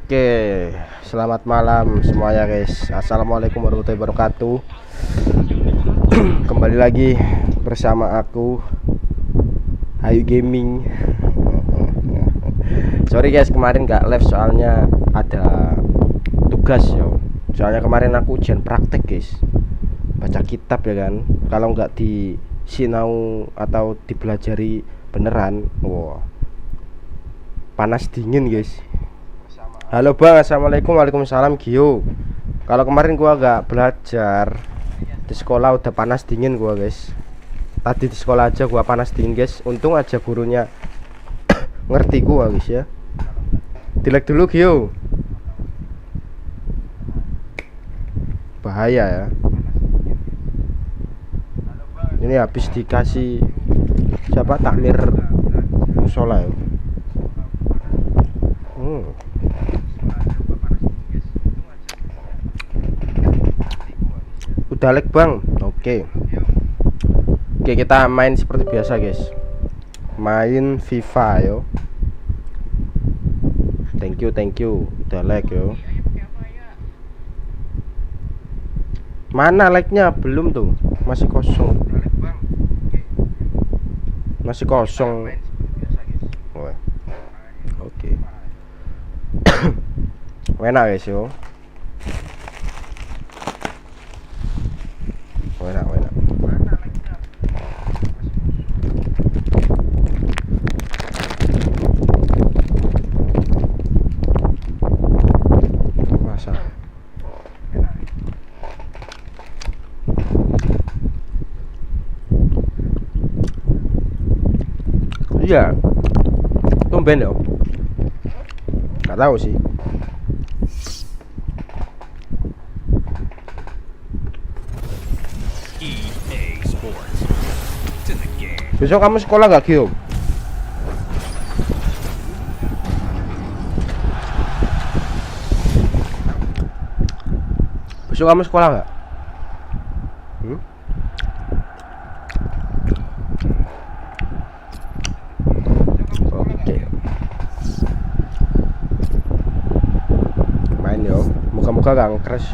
Oke, selamat malam semuanya guys. Assalamualaikum warahmatullahi wabarakatuh. Kembali lagi bersama aku HAYYUK Gaming. Sorry guys, kemarin gak live soalnya ada tugas yo. Soalnya kemarin aku ujian praktek guys, baca kitab ya kan. Kalau nggak di sinau atau dipelajari beneran, wow, panas dingin guys. Halo bang, assalamualaikum. Waalaikumsalam Gio. Kalau kemarin gua gak belajar di sekolah udah panas dingin gua guys. Tadi di sekolah aja gua panas dingin guys. Untung aja gurunya ngerti gua guys ya. Dilek dulu Gio. Bahaya ya. Ini habis dikasih siapa takmir musola ya. Udah lag bang. Oke, kita main seperti biasa guys. Main FIFA yo. Thank you. Udah lag yo. Mana lagnya? Belum tuh. Masih kosong. Oke. Enak guys yo. Enak. Masa. Iya. Tumben yo. Gak tahu sih. Besok kamu sekolah gak Gio? Besok kamu sekolah gak? Oke. Main yo. Muka-muka gak nge-crash.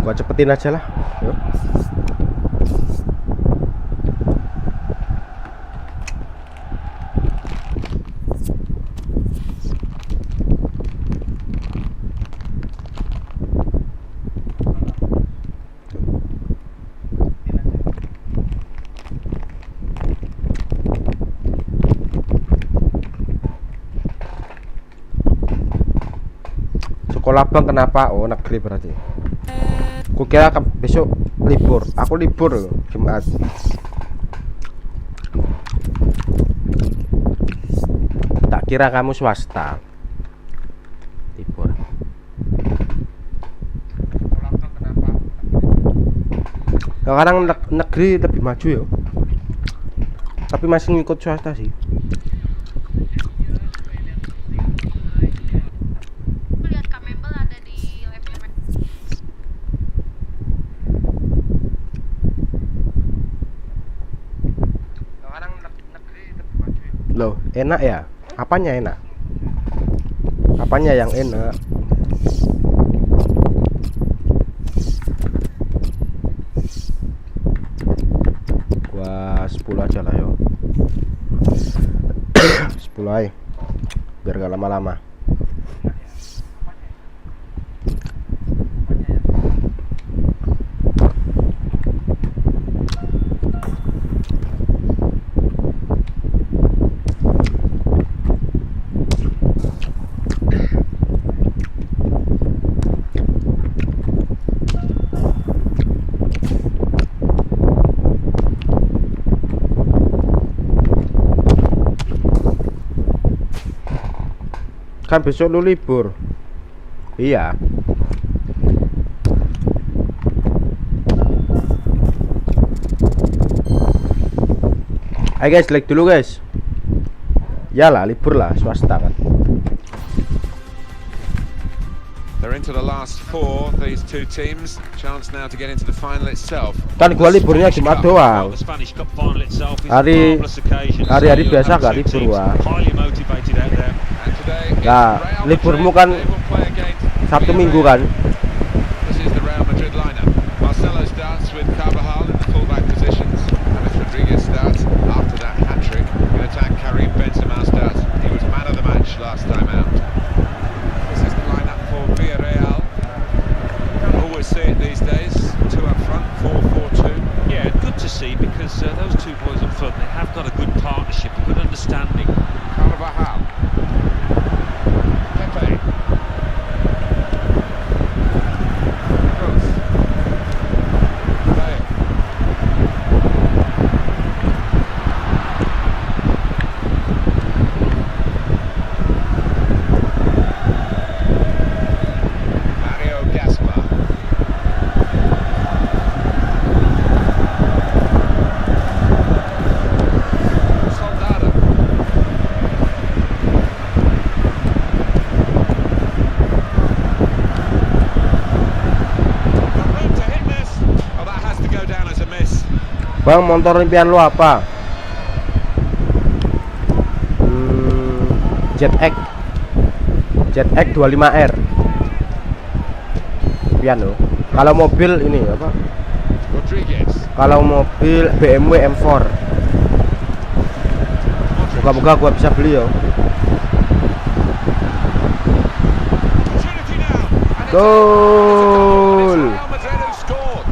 Gua cepetin aja lah. Yuk. Sekolah bang kenapa? Oh negeri berarti. Kukira besok libur. Aku libur loh Jumat. Tak kira kamu swasta. Libur. Sekarang negeri lebih maju ya. Tapi masih ngikut swasta sih. Loh, enak ya? Apanya enak? Apanya yang enak? Gua 10 aja lah yo. 10 aja. Biar gak lama-lama. Kan besok lu libur. Iya. Ayo guys, like dulu guys. Yalah, libur lah, swasta kan. They're into the last four, these two teams. Chance now to get into the final itself. Kan gua liburnya Jumat doang. Hari biasa gak libur gua. today. Nah, Real liburmu Madrid, kan they will play against Sabtu Minggu Villarreal. kan. This is the Real Madrid lineup. Marcelo starts with Carvajal in the fullback positions. James Rodriguez starts after that hat-trick. In attack, Karim Benzema starts. He was man of the match last time out. This is the lineup for Villarreal. Can't always see it these days. Two up front, 4-4-2. Yeah, good to see because those two boys up front, they have got a good partnership, a good understanding. Carvajal. Capek. Gross. Bale. Mario Gaspar. Soldado. Got room to hit this. Oh, that has to go down as a miss. Bang, motor impian lu apa? ZX 25R. Impian lo. Kalau mobil ini apa? Rodriguez. Kalau mobil BMW M4. Moga-moga gua bisa beli yo. Opportunity now. And it's Goal. Real Madrid who scored.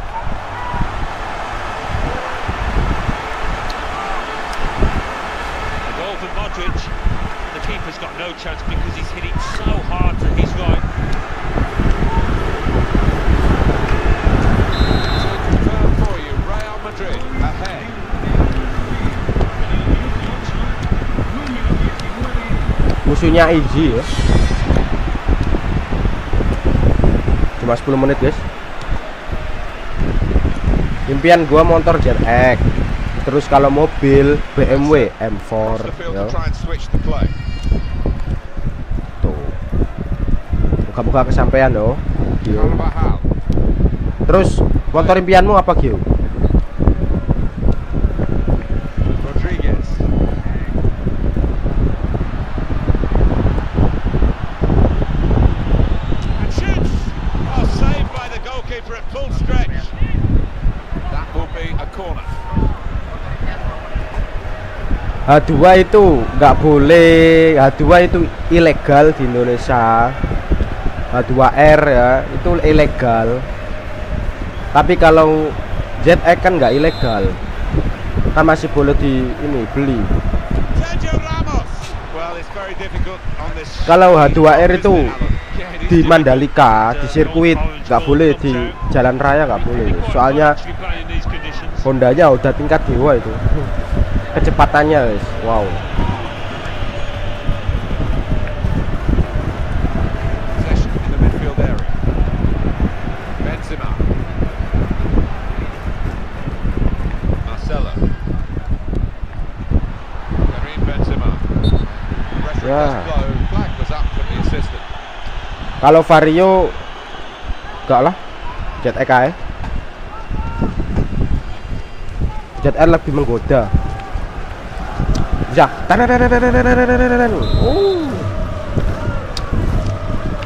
A goal for Modric. The keeper's got no chance because he's hit it so hard to his right. To confirm for you, Real Madrid ahead. Musuhnya easy ya. Cuma 10 menit guys. Impian gua motor ZX. Terus kalau mobil BMW M4 Across the field ya. to try and switch the play. Tuh. Buka-buka kesampaian loh. Gio. Carvajal. Terus motor impianmu apa Gio? Rodriguez. And shoots. Oh, saved by the goalkeeper at full stretch. That will be a corner. H2 itu nggak boleh, H2 itu ilegal di Indonesia. H2R ya, itu ilegal. Tapi kalau ZX kan nggak ilegal. Kan masih boleh di ini beli. Sergio Ramos. Well, it's very difficult on this. Kalau H2R isn't itu it, Alan? Yeah, it is di difficult. Mandalika, di sirkuit nggak boleh, di jalan raya nggak boleh. Soalnya Hondanya udah tingkat dewa itu. Kecepatannya guys, wow. Possession in the midfield area. Benzema. Marcelo. Karim Benzema. Referee Yeah. does blow. Flag was up from the assistant. Kalau Vario enggak lah, ZX aja. ZR lebih menggoda. Ya,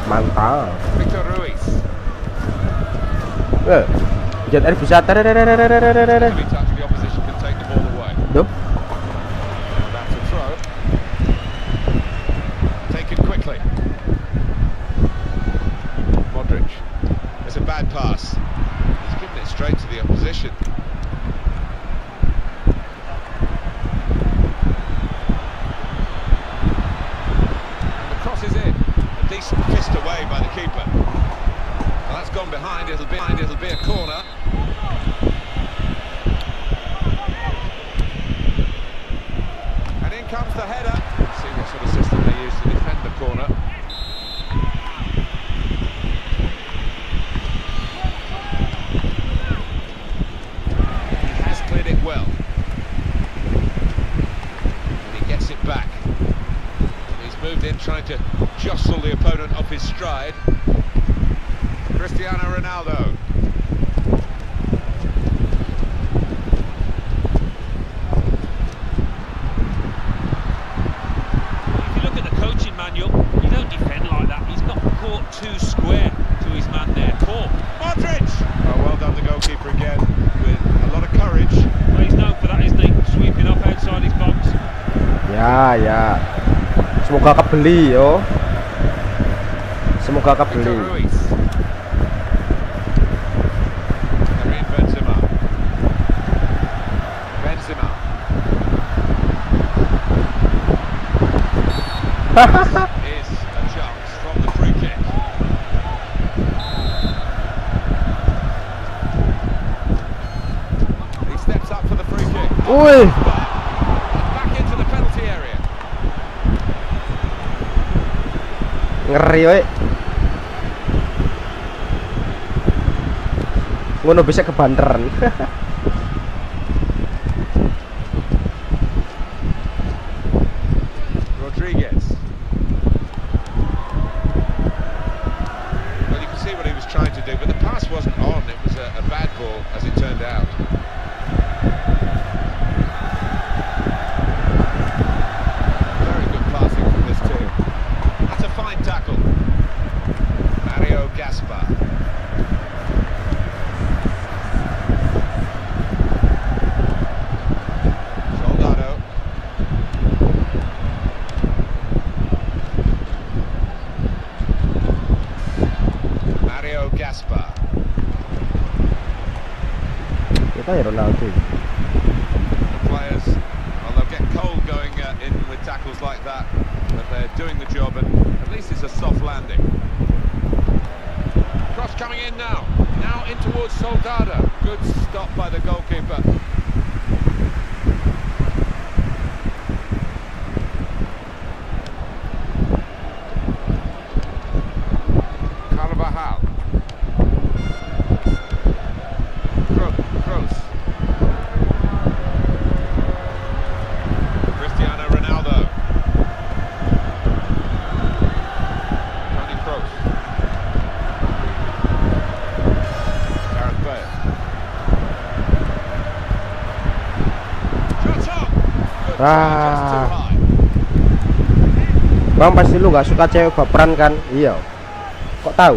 mantap. Victor Ruiz. ZR bisa. Every touch of the opposition can take the ball away. Duh. And that's a throw. Taken quickly. Modric. It's a bad pass. He's given it straight to the opposition. And the cross is in. A decent fist away by the keeper. Well, that's gone behind. It'll be a corner. And in comes the header. See what sort of system they use to defend the corner. He has cleared it well. And he gets it back. And he's moved in trying to jostle the opponent off his stride. Cristiano Ronaldo. If you look at the coaching manual, Ya. Semoga kebeli yo. Semoga kebeli. Ruiz. Karim Benzema. Benzema. Is a chance from the free kick. He steps up for the free kick. Wih, Back into the penalty area. ngeri we. Ngono bisa kebanteran. Rodriguez. Well, you can see what he was trying to do, but the pass wasn't on. It was a bad ball, as it turned out. Very good passing from this team. That's a fine tackle. Mario Gaspar. Soldado. Mario Gaspar. Kita ya Ronaldo. Players, well, they'll get cold going in with tackles like that, but they're doing the job, and at least it's a soft landing. Cross coming in now in towards Soldado. Good stop by the goalkeeper. Carvajal. Kroos. Cristiano Ronaldo. Toni Kroos. Gareth Bale. Shots on. Good try, just too Ah. high. Bang, pasti lu gak suka cewek baperan kan? Iya. Kok tahu?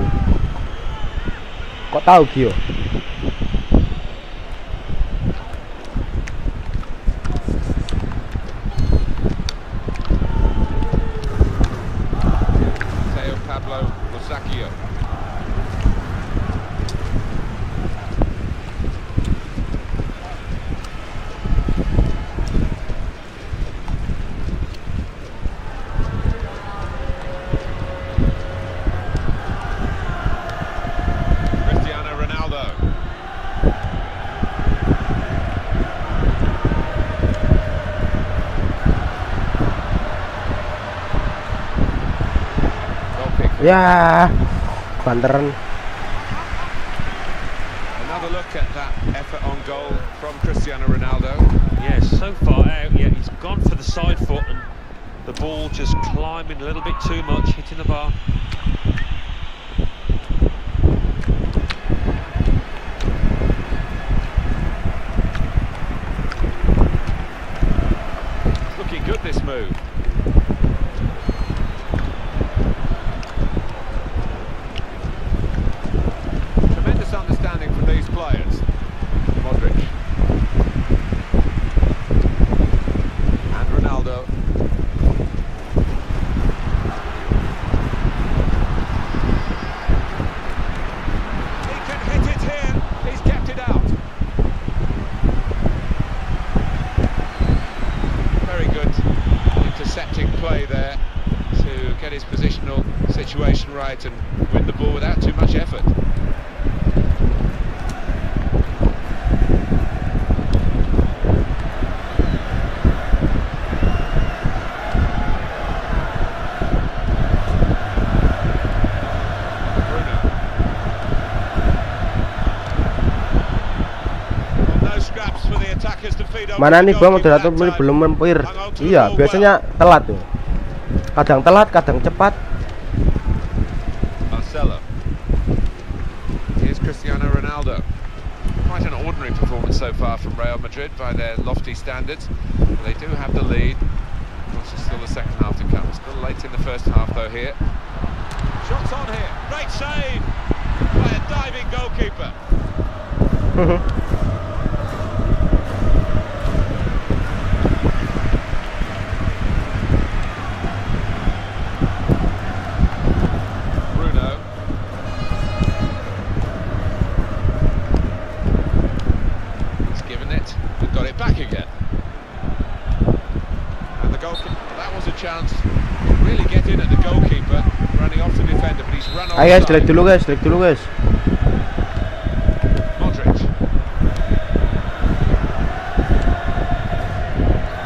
Kok tahu Gio? Teo Pablo Rosacchio. Cristiano Ronaldo. Goal kick. Ya, banteran. Another look at that effort on goal from Cristiano Ronaldo. Yeah, so far out, yeah, he's gone for the side foot and the ball just climbing a little bit too much, hitting the bar. Looking good, this move. Tremendous understanding from these players. Modric. And Ronaldo. He can hit it here. He's kept it out. Very good intercepting play there to get his positional situation right and win the ball without too much effort. Bruno. Well, no scraps for the attackers to feed over Mana the nih bang, goalkeeper moderator that time. belum mampir. Hung on to the Iya, ball biasanya telat tuh. Kadang telat, kadang cepat. Marcelo. Here's Cristiano Ronaldo. Quite an ordinary performance so far from Real Madrid by their lofty standards. They do have the lead. Of course, there's still the second half to come. Still late in the first half though here. Shots on here. Great save by a diving goalkeeper. back again. And the goalkeeper, that was a chance to really get in at the goalkeeper, running off the defender, but he's run off. Ayo guys, delete dulu guys, delete dulu guys. Modric.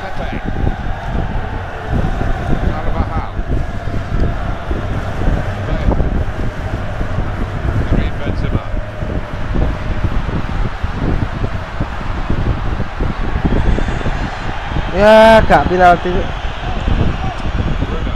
Capek. Carvajal. Bale. Karim Benzema. Ya, gak penalti. Bruno.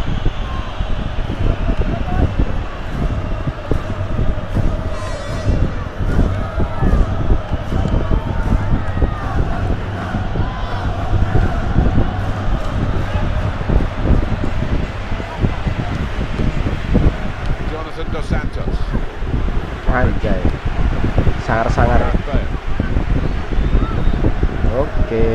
Jonathan Dos Santos. Anjay. Sangar-sangar. Bale. Oke.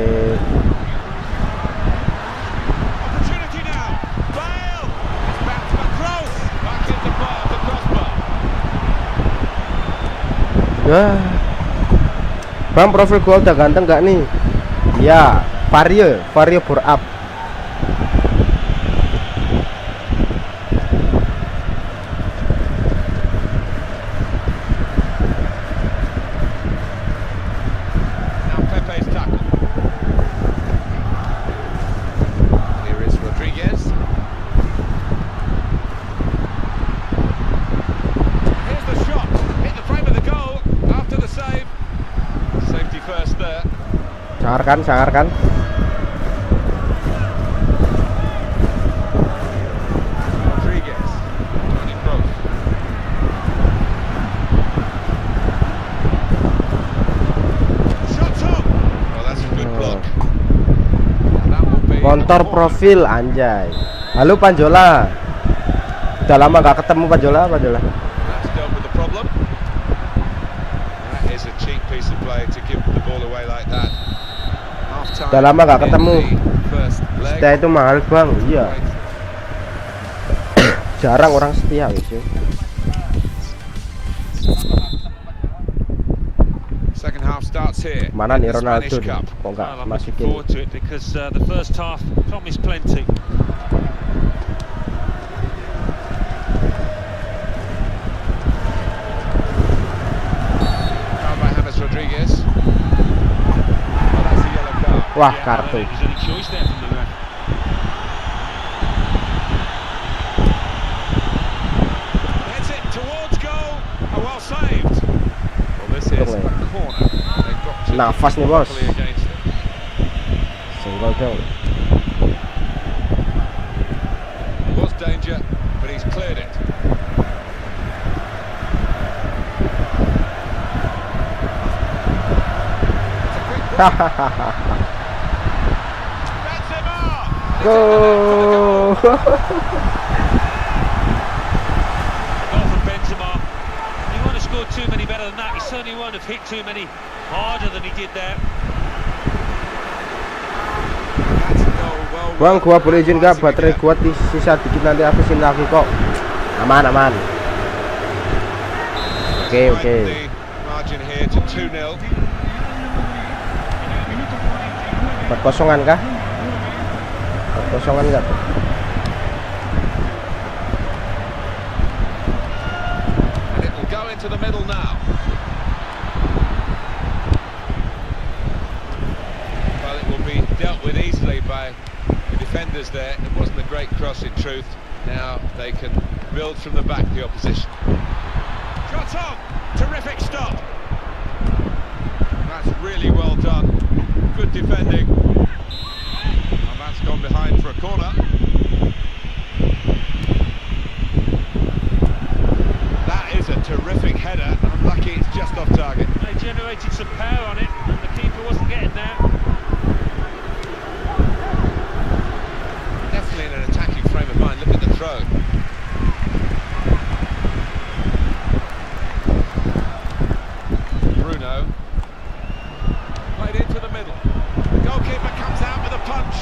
Opportunity now. Bale. It's back to the cross. Back in the bar, the crossbar. Ya. Bang, profil gua udah ganteng gak nih? Ya, Vario bore up. Now Pepe's tackle. Here is Rodriguez. Here's the shot. Hit the frame of the goal after the save. Safety first there. Sangarkan. Rodriguez. Tony Kroos. Shots on. Oh, that's a good block. And that will be Motor a corner. profil anjay. Halo Panjola. Udah lama gak ketemu Panjola. That's dealt with the problem. That is a cheap piece of play to give the ball away like that. Half time. Udah lama gak in ketemu. the first leg. Setia itu mahal bang. Iya. Jarang orang setia guys ya. Second half starts here. Mana nih in the Ronaldo Spanish nih? Cup. Kok nggak Well, I'm looking masukin? forward to it because the first half promised plenty. Fouled by James Rodriguez. Oh, that's a yellow card. Wah, Yeah, I don't kartu. think there's any choice there from the ref. Heads it towards goal. Oh, well saved. Well, this is Betul, a ya. corner. They've got to Nafas nih, bos. properly against it. Single dong. There was danger, but he's cleared it. It's a quick ball. Benzema! Go. Goal from Benzema. He won't have scored too many better than that. He certainly won't have hit too many harder than he did there. That's a goal well Bang, gua boleh izin gak Passing baterai again. gua sisa dikit nanti habisin lagi kok. Aman. Oke. The margin here to 2-0. 4-0 kah? 4-0 enggak tuh? And it will go into the middle now. Well, it will be dealt with easily by the defenders there. It wasn't a great cross in truth. Now they can build from the back, the opposition. Shot on! Terrific stop! That's really well done. Good defending. And that's gone behind for a corner. That is a terrific header. I'm lucky it's just off target. They generated some power on it, and the keeper wasn't getting there. Definitely in an attacking frame of mind. Look at the throw. Bruno. Played into the middle. The goalkeeper comes out with a punch.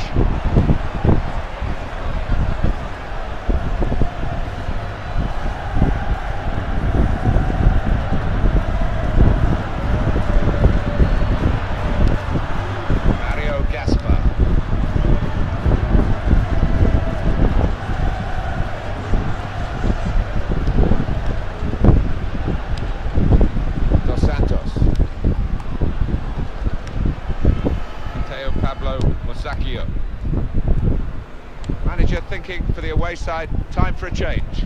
Pablo Musacchio. Manager thinking for the away side, time for a change.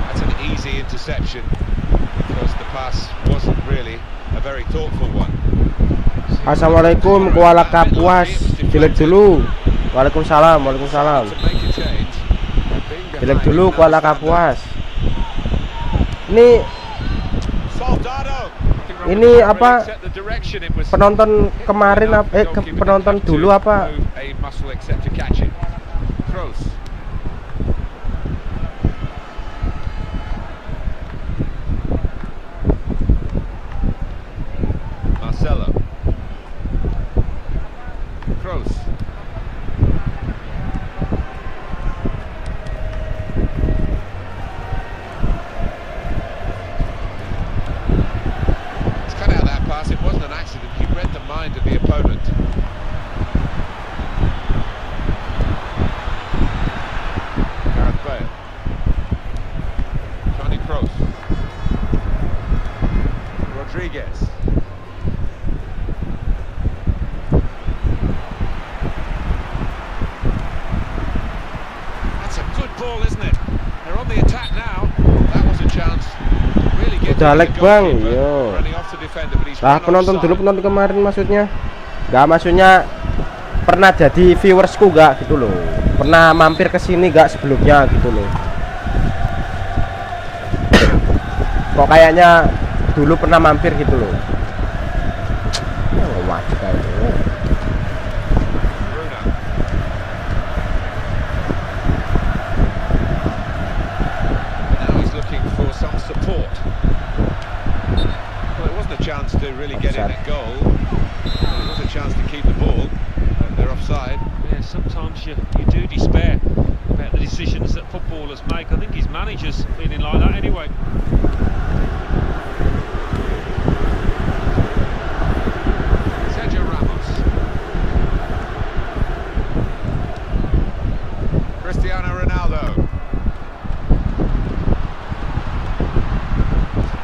That's an easy interception because the pass wasn't really a very thoughtful one. Assalamualaikum Kuala Kapuas. Jelek dulu. Waalaikumsalam. Waalaikumsalam. Jelek dulu Kuala Kapuas. Ini apa? Penonton kemarin penonton dulu apa? Marcelo. Kroos. He's cut out that pass. It wasn't an accident. He read the mind of the opponent. Gareth Bale. Tony Kroos. Rodriguez. Ball, isn't it? They're on the attack now. That was a chance. Really get Udah lag bang, yo. Lah penonton dulu, penonton kemarin maksudnya. Gak maksudnya pernah jadi viewersku gak gitu loh. Pernah mampir ke sini gak sebelumnya gitu loh. Kok kayaknya dulu pernah mampir gitu loh. Oh, wajib kayak support. Well, it wasn't a chance to really get in at goal. It was a chance to keep the ball. They're offside. Yeah, sometimes you do despair about the decisions that footballers make. I think his manager's feeling like that anyway. Sergio Ramos. Cristiano Ronaldo.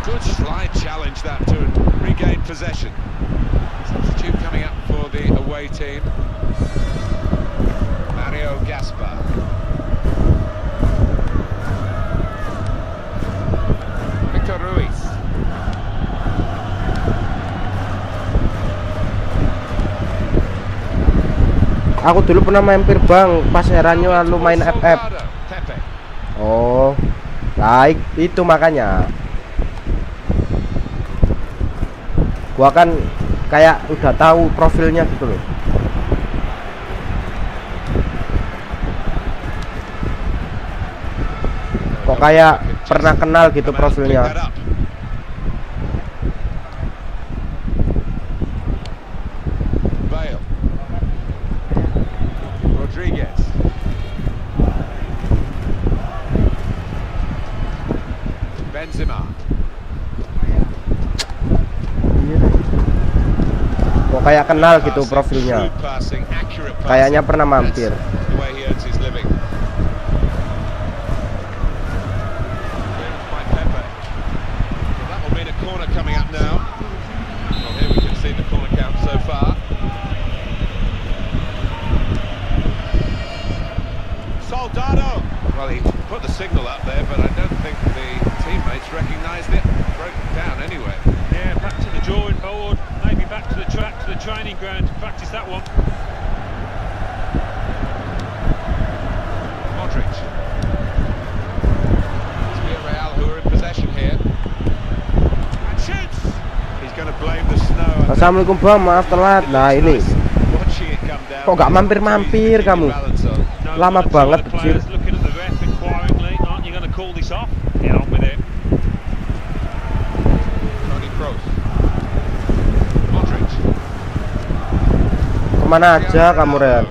Good slide challenge that to regain possession. Substitute coming up for the away team. Mario Gaspar. Victor Ruiz. Aku dulu pernah mampir bang pas eranya lu main FF. Capek. Oh, baik itu makanya. Gua kan kayak udah tahu profilnya gitu loh. Kok kayak pernah kenal gitu profilnya. Bale. Rodriguez. Benzema. Kok kayak kenal gitu profilnya. Kayaknya pernah mampir. Soldado. Well, he put the signal up there, but I don't think the teammates recognised it. Broke it down anyway. Yeah, back to the drawing board. Maybe back to the track, to the training ground to practice that one. Modric. It's Villarreal who are in possession here. And shoots. He's going to blame the snow. Assalamualaikum bang, maaf telat. Nah ini kok gak mampir-mampir kamu? Lama banget kecil. Kemana aja kamu Ren?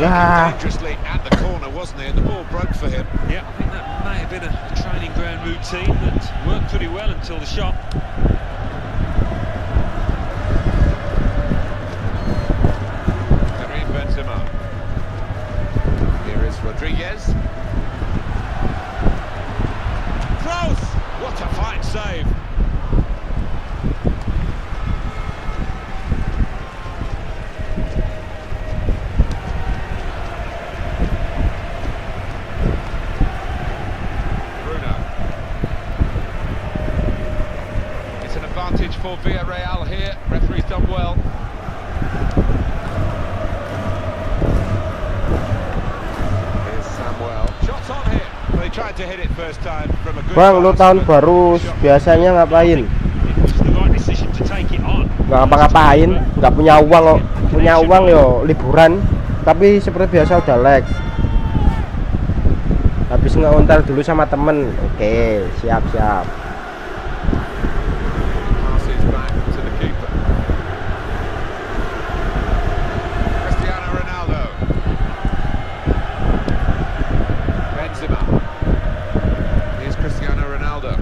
Yeah. dangerously at the corner, wasn't he? And the ball broke for him. Yeah, I think that may have been a training ground routine that worked pretty well until the shot. Karim Benzema. Here is Rodriguez. Close! What a fine save. For Villarreal here, referee's done well. Here's Samuel. Shots on here. Well, they tried to hit it first time from a good Bang, lu pass, tahun but baru shot- biasanya ngapain? It was the right decision to take it on. Nggak ngapa-ngapain, nggak punya uang kok. Punya uang yo liburan, tapi seperti biasa udah lag. Habis ngeontar dulu sama temen. Oke, siap-siap. Passes back to the keeper. Cristiano Ronaldo. Benzema. Here's Cristiano Ronaldo.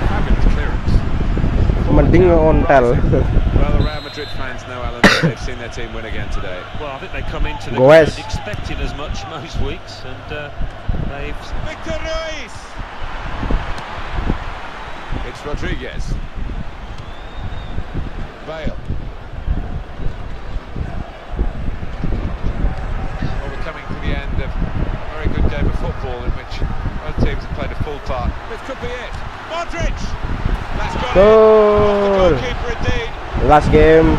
Fabulous clearance. Mending ngeontel. Well, the Real Madrid fans know, Alan, that they've seen their team win again today. Well, I think they come into the Goes. ground expecting as much most weeks, and they've... Victor Ruiz! It's Rodriguez. Bale. Well, we're coming to the end of a very good game of football in which both teams have played a full part. This could be it. Modric! That's got it. Off the Goal. goalkeeper indeed. Last game.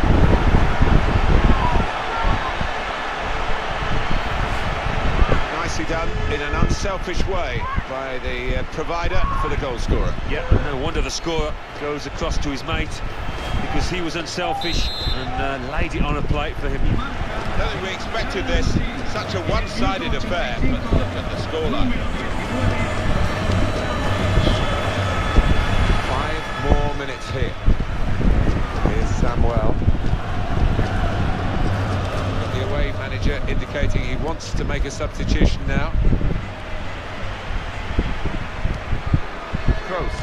Nicely done in an unselfish way by the provider for the goal scorer. Yeah, and no wonder the scorer goes across to his mate, because he was unselfish and laid it on a plate for him. I don't think we expected this, such a one-sided affair, but look at the scoreline. 5 more minutes here. Here's Samuel. Got the away manager indicating he wants to make a substitution now. Kroos.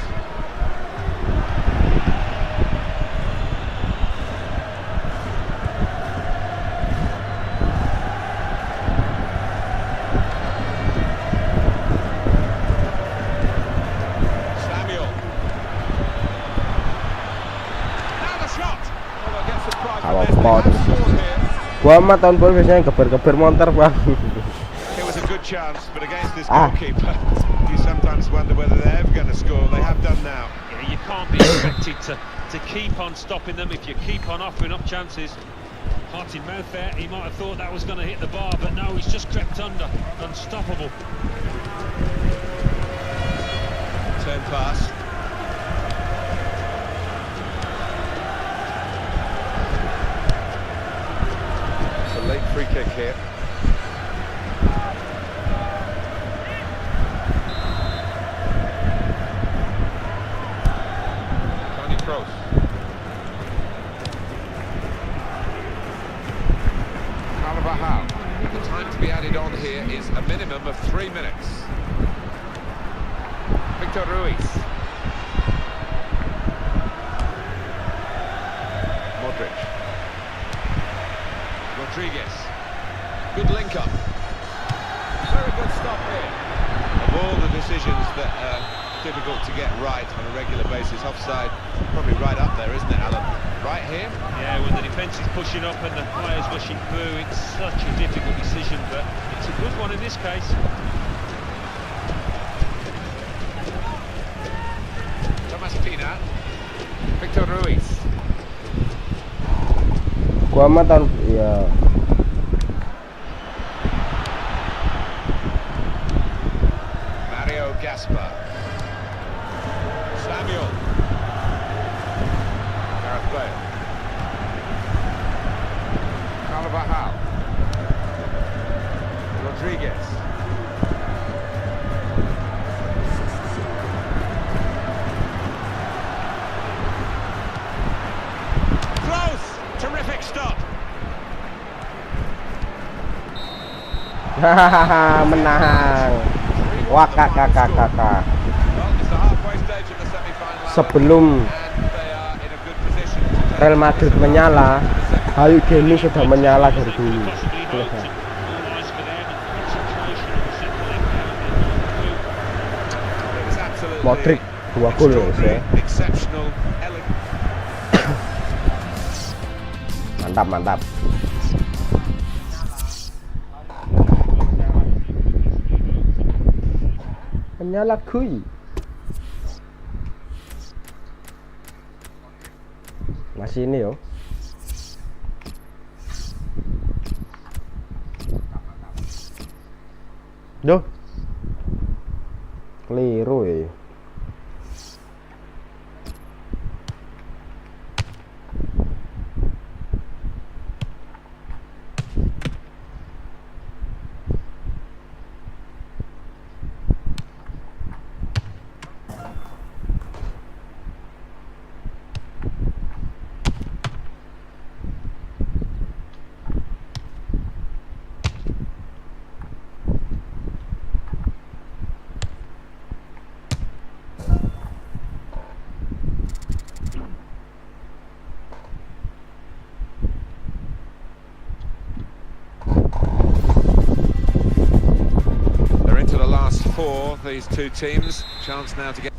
Samuel. Now the shot. Oh, they'll get surprised Kalau with this. They pot. have scored here. Gua mah tahun baru biasanya geber-geber motor, Bang. It was a good chance, but against this Ah. goalkeeper, you sometimes wonder whether they're ever going to score. They have done now. Yeah, you can't be expected to keep on stopping them if you keep on offering up chances. Heart in mouth there, he might have thought that was going to hit the bar, but no, he's just crept under. Unstoppable. Turn pass. It's a late free kick here. Tony Kroos. Carvajal. The time to be added on here is a minimum of 3 minutes. Victor Ruiz. Modric. Rodriguez. Good link up. Very good stop here. Of all the decisions that are difficult to get right on a regular basis, offside probably right up there, isn't it, Alan? Right here? Yeah, when the defence is pushing up and the players rushing through, it's such a difficult decision, but it's a good one in this case. Thomas Pina. Victor Ruiz. Gua mah tahun ya. Mario Gaspar. Samuel. Gareth Bale. Carvajal. Rodriguez. Hahaha, menang. Wah, kakak. Well, it's the halfway stage of the semi-final. Sebelum And they are in a good position to take Real Madrid menyala, HAYYUK ini sudah menyala dari dulu. Possibly hoped. All eyes for them and concentration on the centre left now. It was absolutely Modric 2 gol ya. extraordinary, exceptional, elegant. Mantap. Menyala kuy. Masih ini yo. Duh. Keliru ya. They're into the last four, these two teams. Chance now to get.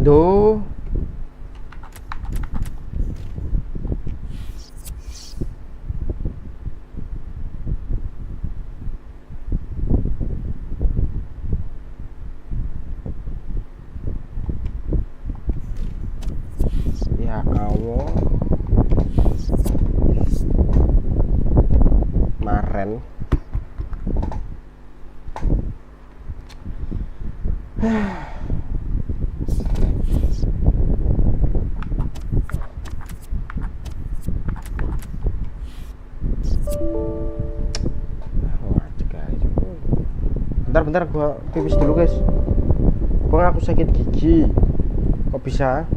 Duh. Ya Allah. Maren. Bentar, gua pipis dulu guys. Gua ngaku sakit gigi. Kok bisa?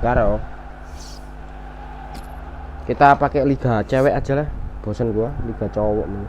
Karo. Kita pakai liga cewek aja lah. Bosan gua liga cowok nih.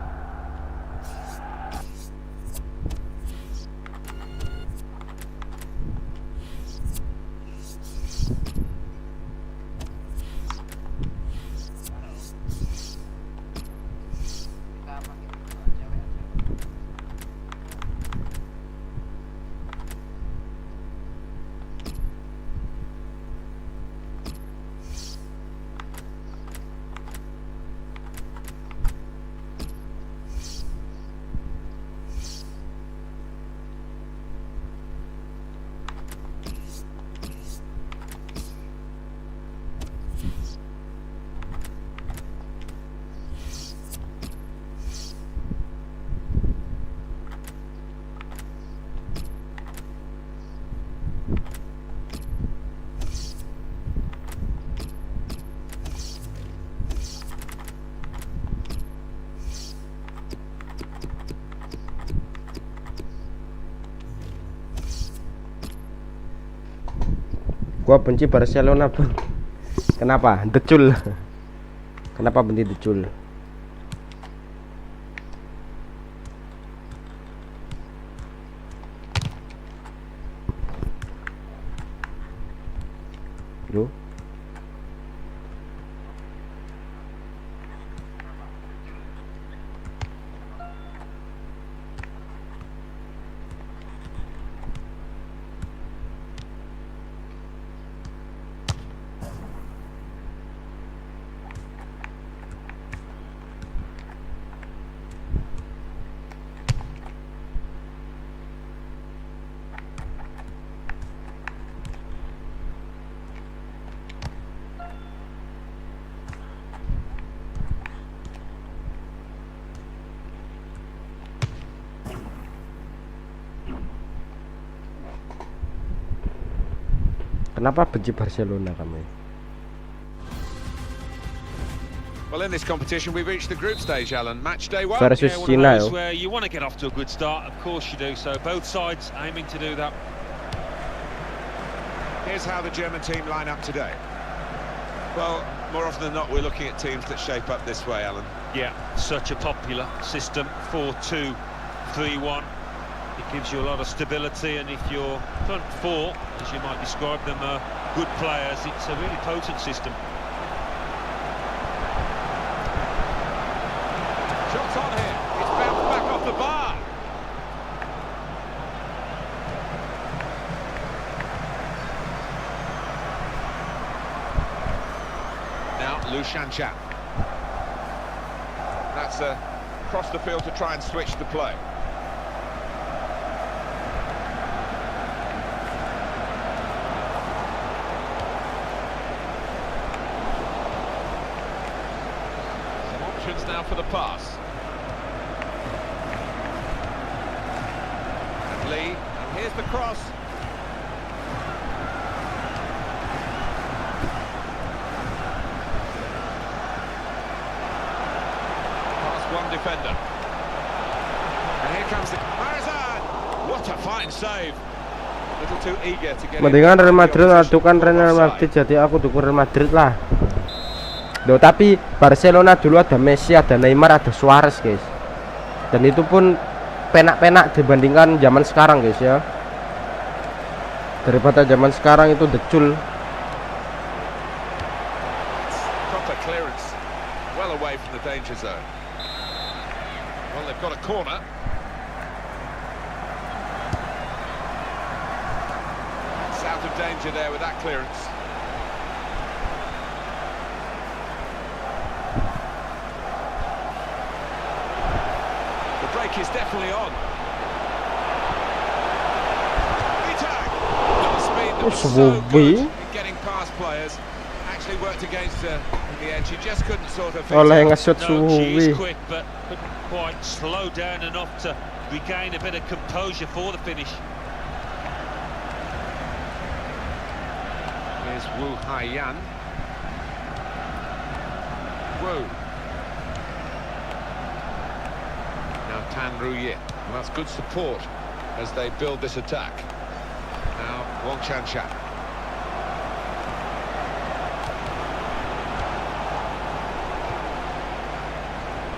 Gua benci Barcelona, Bang. Kenapa? Decul. Kenapa benci decul? Yo. Kenapa benci Barcelona kamu? Well, in this competition, we've reached the group stage, Alan. Match day one. Versus Yeah, one of China. those where you want to get off to a good start, of course you do. So both sides aiming to do that. Here's how the German team line up today. Well, more often than not, we're looking at teams that shape up this way, Alan. Yeah, such a popular system, 4-2-3-1. It gives you a lot of stability, and if your front four, as you might describe them, are good players, it's a really potent system. Shots on here. It's bounced back off the bar. Now, Lu Shanchan. That's across the field to try and switch the play. Now for the pass. And Lee, and here's the cross. Past one defender. And here comes the Marizan. What a fine save. A little too eager to get Mendingan Real Madrid adukan Real Madrid, jadi aku dukung Real Madrid lah. Loh, tapi Barcelona dulu ada Messi, ada Neymar, ada Suarez, guys. Dan itu pun penak-penak dibandingkan zaman sekarang, guys, ya. Daripada zaman sekarang itu decul. Proper clearance, well away from the danger zone. Well, they've got a corner. It's out of danger there with that clearance. Is definitely on. Speed that was so good in getting past players. Actually worked against her in the end. She just couldn't sort of fix Oleh it. ngesut No, she's Suwi. quick, but couldn't quite slow down enough to regain a bit of composure for the finish. Here's Wu Haiyan. Wu. Now Tan Ruye. Well, that's good support as they build this attack. Now, Wong Chan-chan.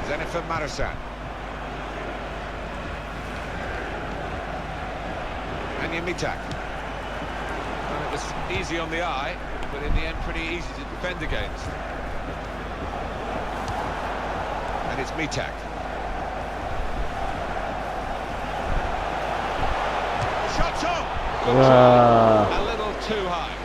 Jennifer Marasan. And Mitak. Well, it was easy on the eye, but in the end pretty easy to defend against. And it's Mitak. Shot on! A little too high.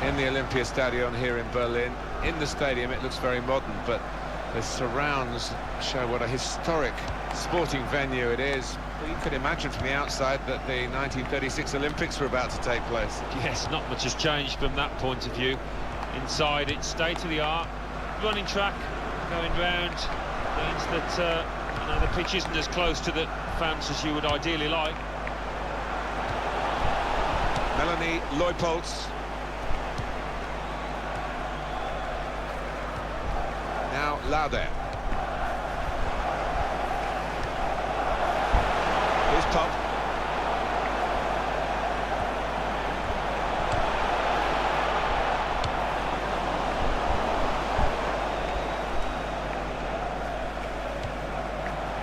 In the Olympia Stadion here in Berlin. In the stadium it looks very modern, but the surrounds show what a historic sporting venue it is. Well, you could imagine from the outside that the 1936 Olympics were about to take place. Yes, not much has changed from that point of view. Inside it's state-of-the-art, running track, going round, means that the pitch isn't as close to the fans as you would ideally like. Melanie Leupolz. Now Lauder. Here's Pop.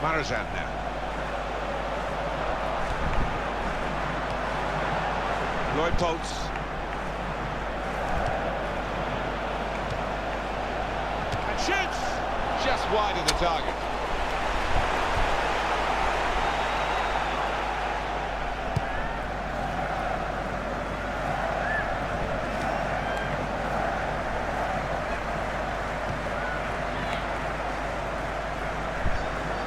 Marazan now. Leupolz. Shoots! Just wide of the target.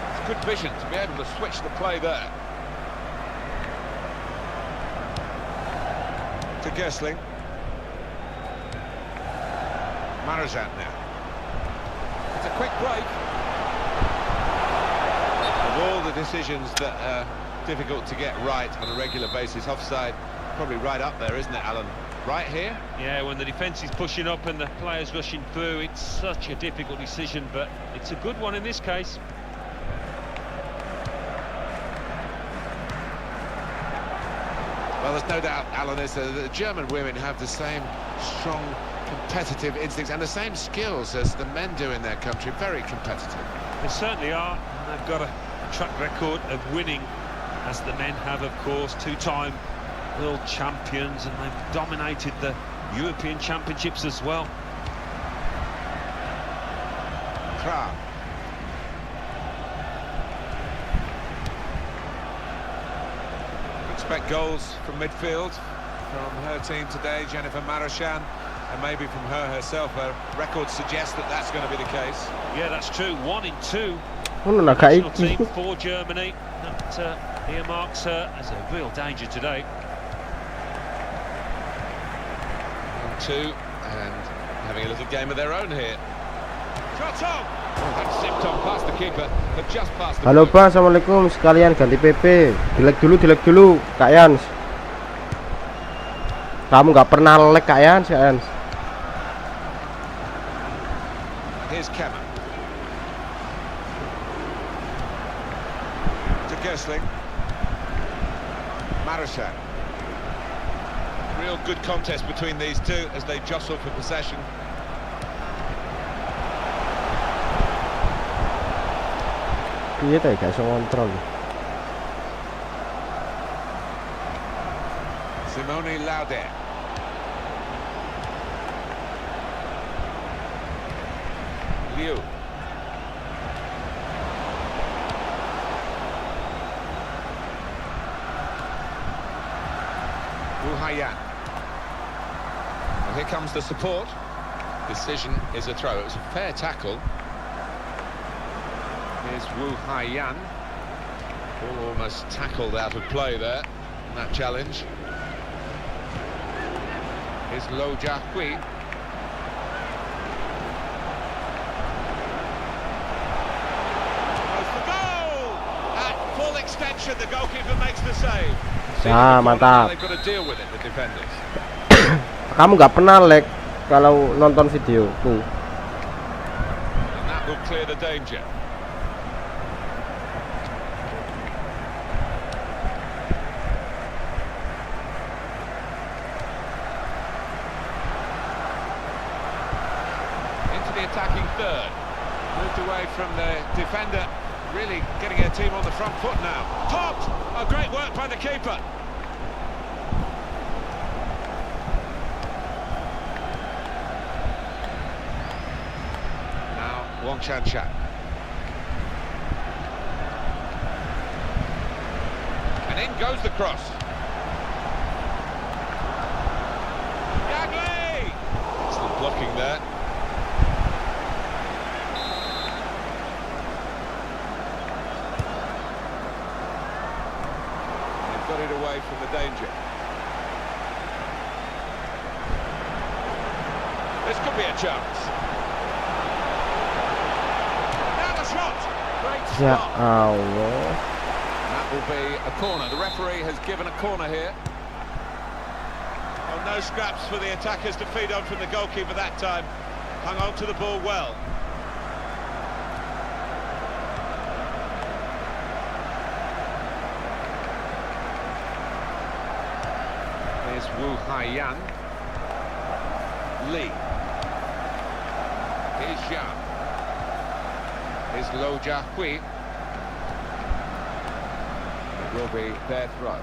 It's good vision to be able to switch the play there. To Gersling. Marazan now. It's a quick break. Of all the decisions that are difficult to get right on a regular basis, offside probably right up there, isn't it, Alan? Right here? Yeah, when the defence is pushing up and the players rushing through, it's such a difficult decision, but it's a good one in this case. Well, there's no doubt, Alan, the German women have the same strong competitive instincts and the same skills as the men do in their country. Very competitive. They certainly are, and they've got a track record of winning, as the men have, of course, two-time world champions, and they've dominated the European Championships as well. Kra. Expect goals from midfield from her team today, Jennifer Marasan. And maybe from her herself, her record suggests that that's going to be the case. Yeah, that's true. 1 in 2 National national team for Germany. That earmarks her as a real danger today. 1-2, and having a little game of their own here. Shot on! That zipped on past the keeper, but just past the Halo Pak, Assalamualaikum, sekalian ganti PP. Dilek dulu Kak Yans. Kamu nggak pernah lag Kak Yans, Here's Kemmer. To Gersling. Marasan. Real good contest between these two as they jostle for possession. Iya tadi gak iso kontrol. Simone Lauder. Liu. Hayan. Well, here comes the support. Decision is a throw. It was a fair tackle. Here's Wu Haiyan. Ball almost tackled out of play there in that challenge. Here's Lo Jia-hui. Goes for goal! At full extension, the goalkeeper makes the save. Ah, mantap. They've got to deal with it, the defenders. Kamu nggak pernah lag kalau nonton videoku. And that will clear the danger. Into the attacking third. Moved away from the defender. Really getting her team on the front foot now. Popped! Oh, great work by the keeper. Now, Wong Chan-chan. And in goes the cross. Yang, excellent blocking there. Got it away from the danger. This could be a chance. Now the shot. Great Ya stop. Allah. That will be a corner. The referee has given a corner here. Oh, no scraps for the attackers to feed on from the goalkeeper that time. Hung on to the ball well. Here's Wu Haiyan. Lee. Here's Zhang. Here's Lo Jiahui. It will be their throw.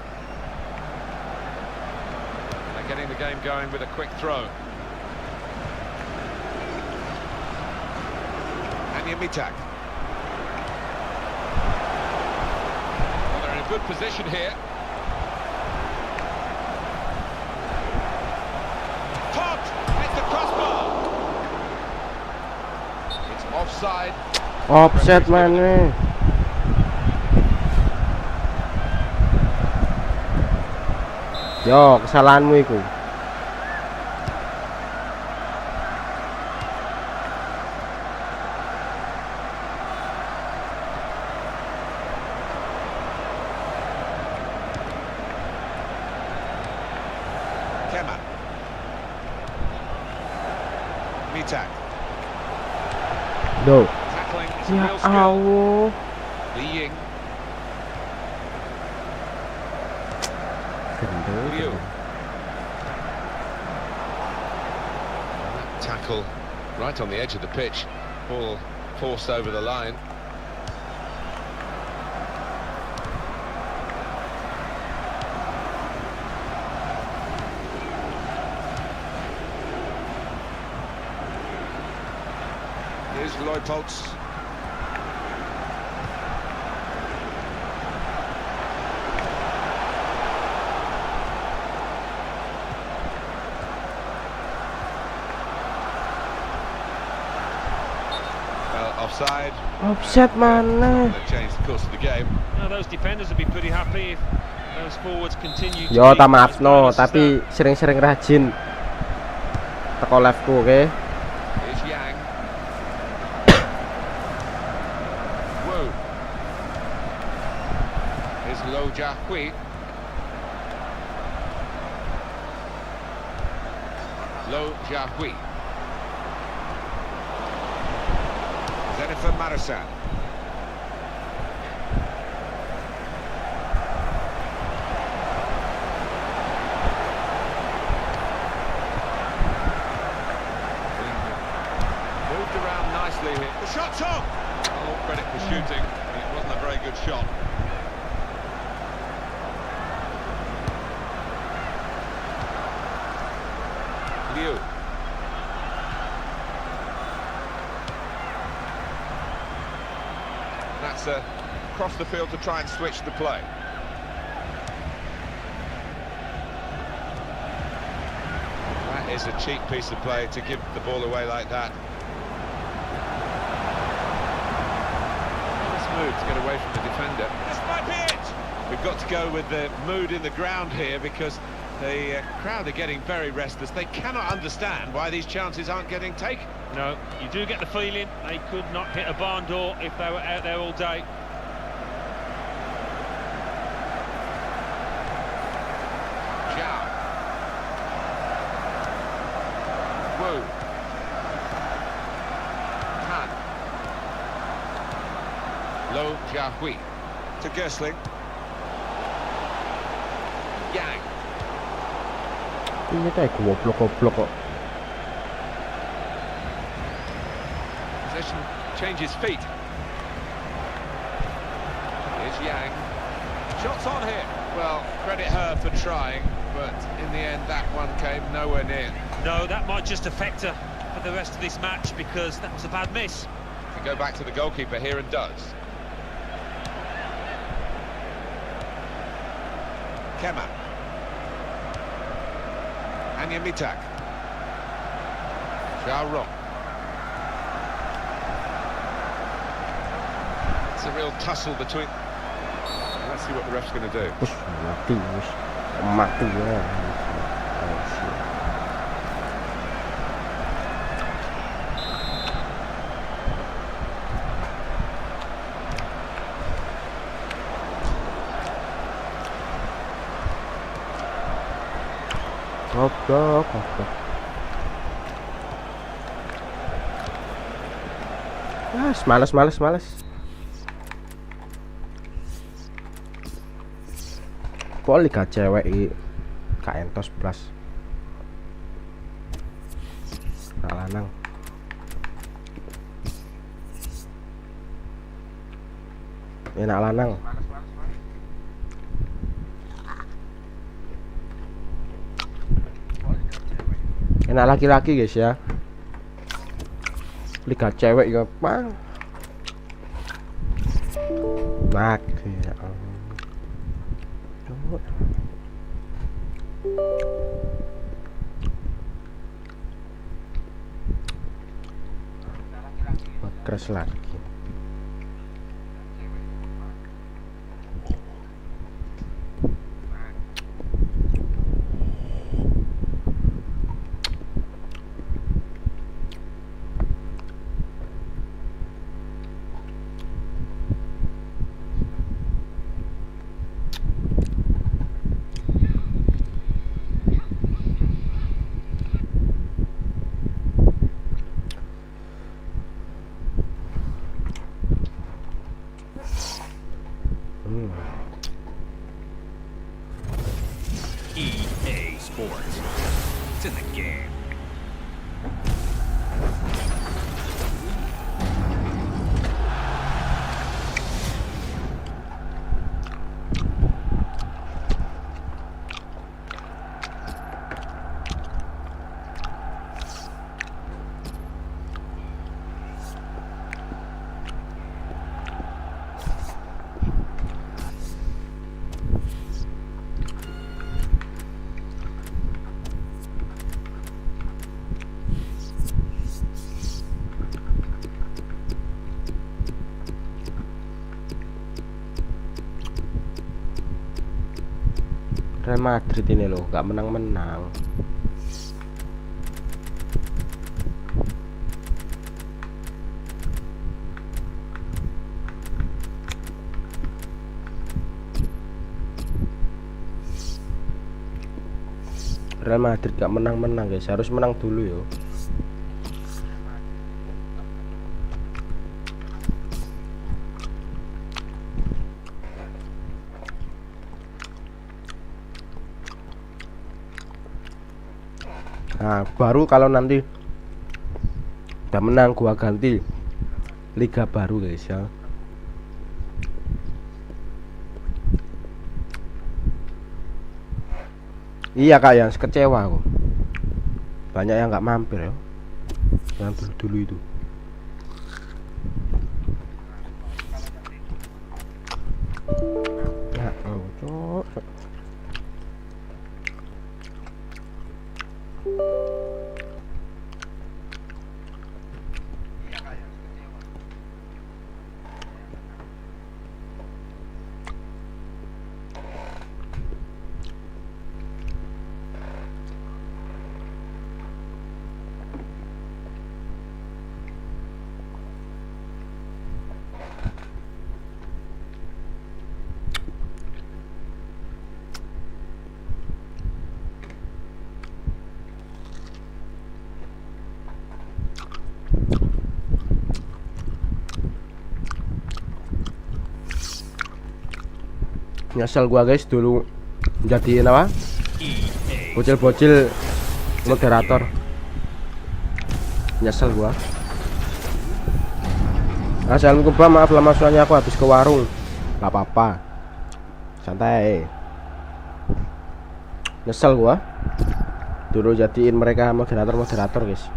They're getting the game going with a quick throw. Anya Mitak. Well, they're in a good position here. Offside. Offset mana? Yo, kesalahanmu itu. Keman. Mitak. Do. Tackling is a Ya real skill. Allah. Li Ying. Gendut. Liu. Tackle right on the edge of the pitch. Ball forced over the line. Here's Leupolz. Well, offside. Offset mana? They've changed the course of the game. Now those defenders would be pretty happy if those forwards continue to Yo, keep tak maaf as no, close as tapi sering-sering rajin teko live-ku, oke? Here's Yang. Wu. Here's Lo Jiahui. Lo Jiahui. Jennifer Marasan. Moved around nicely here. The shot's on! Oh, credit for shooting. It wasn't a very good shot. Liu. That's across the field to try and switch the play. That is a cheap piece of play to give the ball away like that. Nice move to get away from the defender. This might be it! We've got to go with the mood in the ground here because the crowd are getting very restless. They cannot understand why these chances aren't getting taken. No, you do get the feeling they could not hit a barn door if they were out there all day. Zhao. TOOO. Han. Lo Jiahui. To Gessling. Yang. Ini kayak goblok kok. Possession changes feet. Here's Yang. Shots on here. Well, credit her for trying, but in the end that one came nowhere near. No, that might just affect her for the rest of this match because that was a bad miss. Can go back to the goalkeeper here and does. Kema. Anya Mitak. Xiaorong. It's a real tussle between. Let's see what the ref's going to do. Mati ya. Goblok. Males. Kok liga cewek iki kaentos plus. Nak lanang. Enak lanang. Enak laki-laki guys ya. Liga cewek ya bang. Mak ya. Keras lagi. EA Sports. It's in the game. Real Madrid ini loh, gak menang-menang. Real Madrid gak menang-menang guys, harus menang dulu yo. Nah, baru kalau nanti udah menang gua ganti liga baru guys ya. Iya kak, yang kecewa aku. Banyak yang nggak mampir ya. Yang dulu itu. Nah, cok. Nyesel gua guys dulu jadiin apa? EA Bocil-bocil moderator. Nyesel gua. Assalamualaikum Bang, maaf lama soalnya aku habis ke warung. Gak apa-apa. Santai. Nyesel gua. Dulu jadiin mereka moderator guys.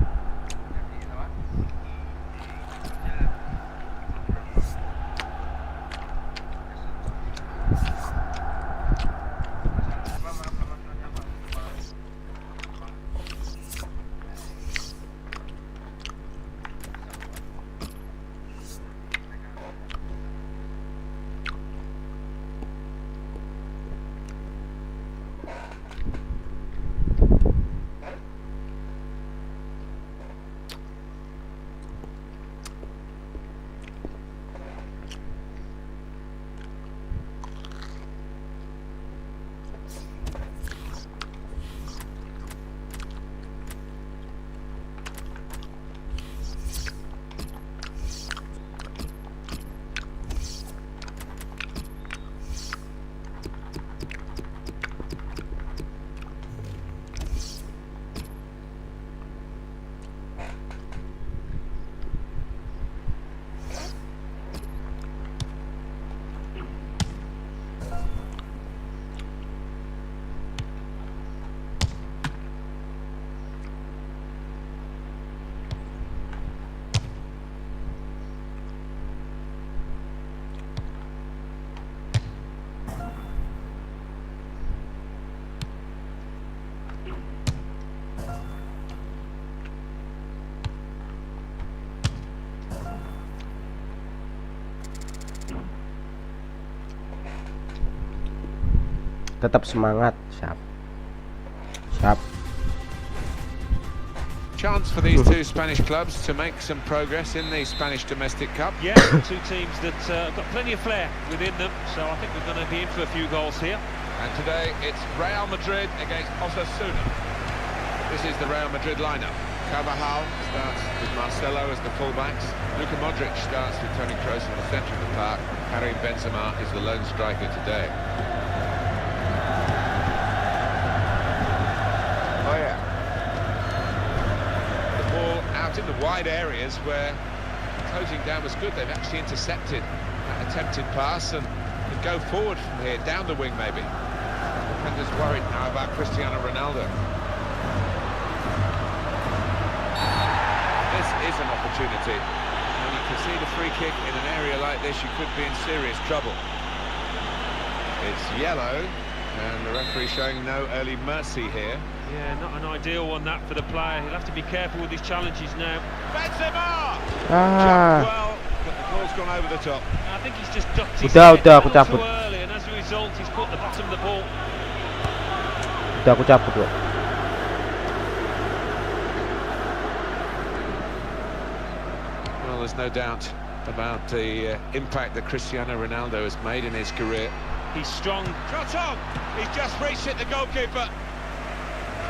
Tetap semangat. Siap. Chance for these two Spanish clubs to make some progress in the Spanish Domestic Cup. Yeah, two teams that have got plenty of flair within them, so I think we're going to be in for a few goals here. And today it's Real Madrid against Osasuna. This is the Real Madrid lineup. Carvajal starts with Marcelo as the fullbacks. Luka Modric starts with Toni Kroos in the centre of the park. Karim Benzema is the lone striker today. Oh yeah. The ball out in the wide areas where closing down was good. They've actually intercepted that attempted pass and could go forward from here, down the wing maybe. Defenders worried now about Cristiano Ronaldo. This is an opportunity. When you concede a free kick in an area like this, you could be in serious trouble. It's yellow, and the referee showing no early mercy here. Yeah, not an ideal one that for the player. He'll have to be careful with his challenges now. Benzema! Ah. Jumped well, but the ball's gone over the top. I think he's just ducked his Udah, head aku a little cabut. too early, and as a result, he's put the bottom of the ball. Udah aku cabut loh. Well, there's no doubt about the impact that Cristiano Ronaldo has made in his career. He's strong. Shot on! He's just reached it, the goalkeeper.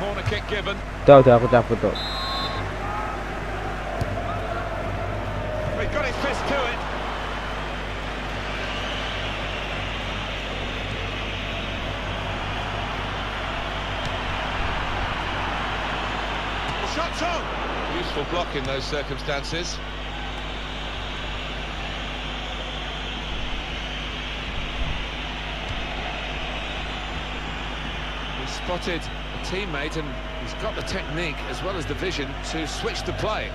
Corner kick given. Udah aku cabut loh. He's got his fist to it. The shot's on! Useful block in those circumstances. He spotted a teammate and he's got the technique as well as the vision to switch the play.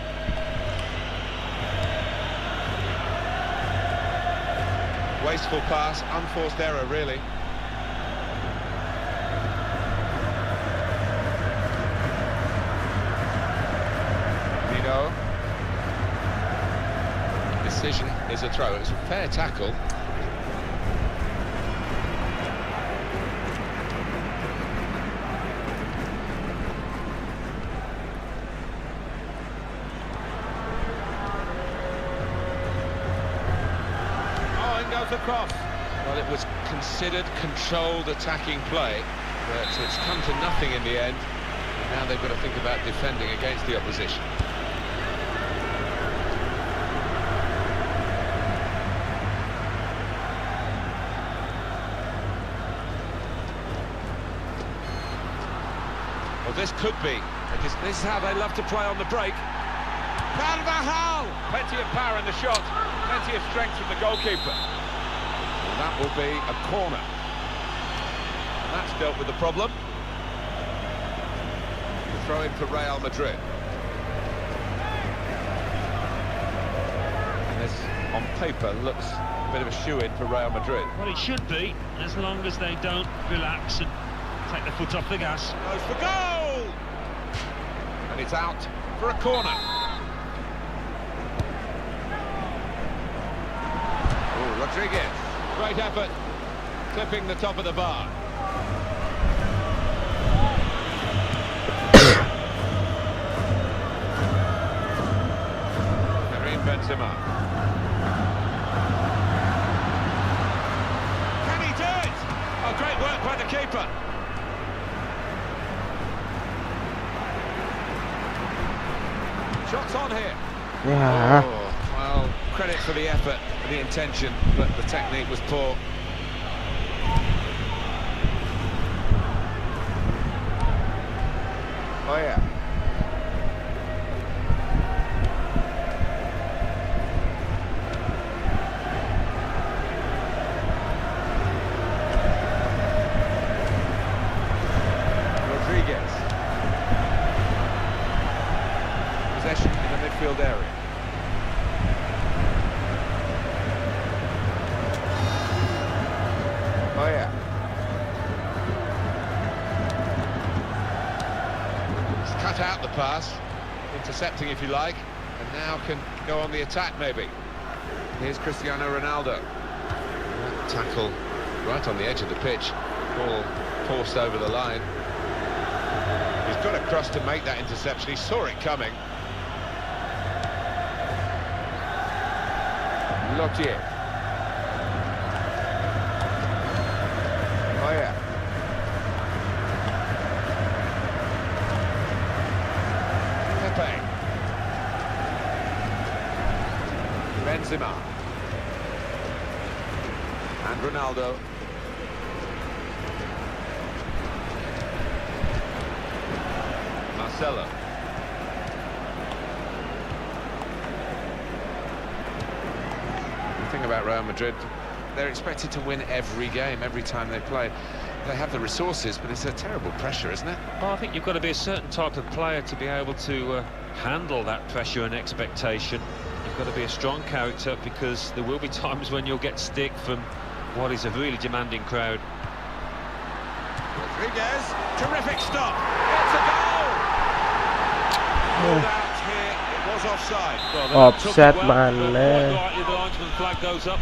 Wasteful pass, unforced error really. Nino. Decision is a throw. It was a fair tackle. Across. Well, it was considered controlled attacking play, but it's come to nothing in the end. And now they've got to think about defending against the opposition. this could be. This is how they love to play on the break. Carvajal! Plenty of power in the shot, plenty of strength from the goalkeeper. And that will be a corner. And that's dealt with the problem. The throw in for Real Madrid. And this, on paper, looks a bit of a shoe-in for Real Madrid. Well, it should be, as long as they don't relax and take the foot off the gas. Goes for goal! And it's out for a corner. Oh, Rodriguez. Great effort. Clipping the top of the bar. Karim Benzema. Can he do it? Oh, great work by the keeper. Shots on here. Ya. Oh, well, credit for the effort, the intention, but the technique was poor. Oh yeah. Rodriguez. Possession in the midfield area. Oh yeah. He's cut out the pass, intercepting if you like, and now can go on the attack maybe. Here's Cristiano Ronaldo. That tackle right on the edge of the pitch, ball forced over the line. He's got across to make that interception, he saw it coming. Lotier. Oh yeah. Capek. Benzema. And Ronaldo. Marcelo. The thing about Real Madrid, they're expected to win every game, every time they play. They have the resources, but it's a terrible pressure, isn't it? Well, I think you've got to be a certain type of player to be able to handle that pressure and expectation. You've got to be a strong character, because there will be times when you'll get stick from what is a really demanding crowd. Rodriguez, terrific stop. It's a goal. Ruled out here. It was offside. Well, they took Offset it well, man. but quite rightly, the linesman flag goes up.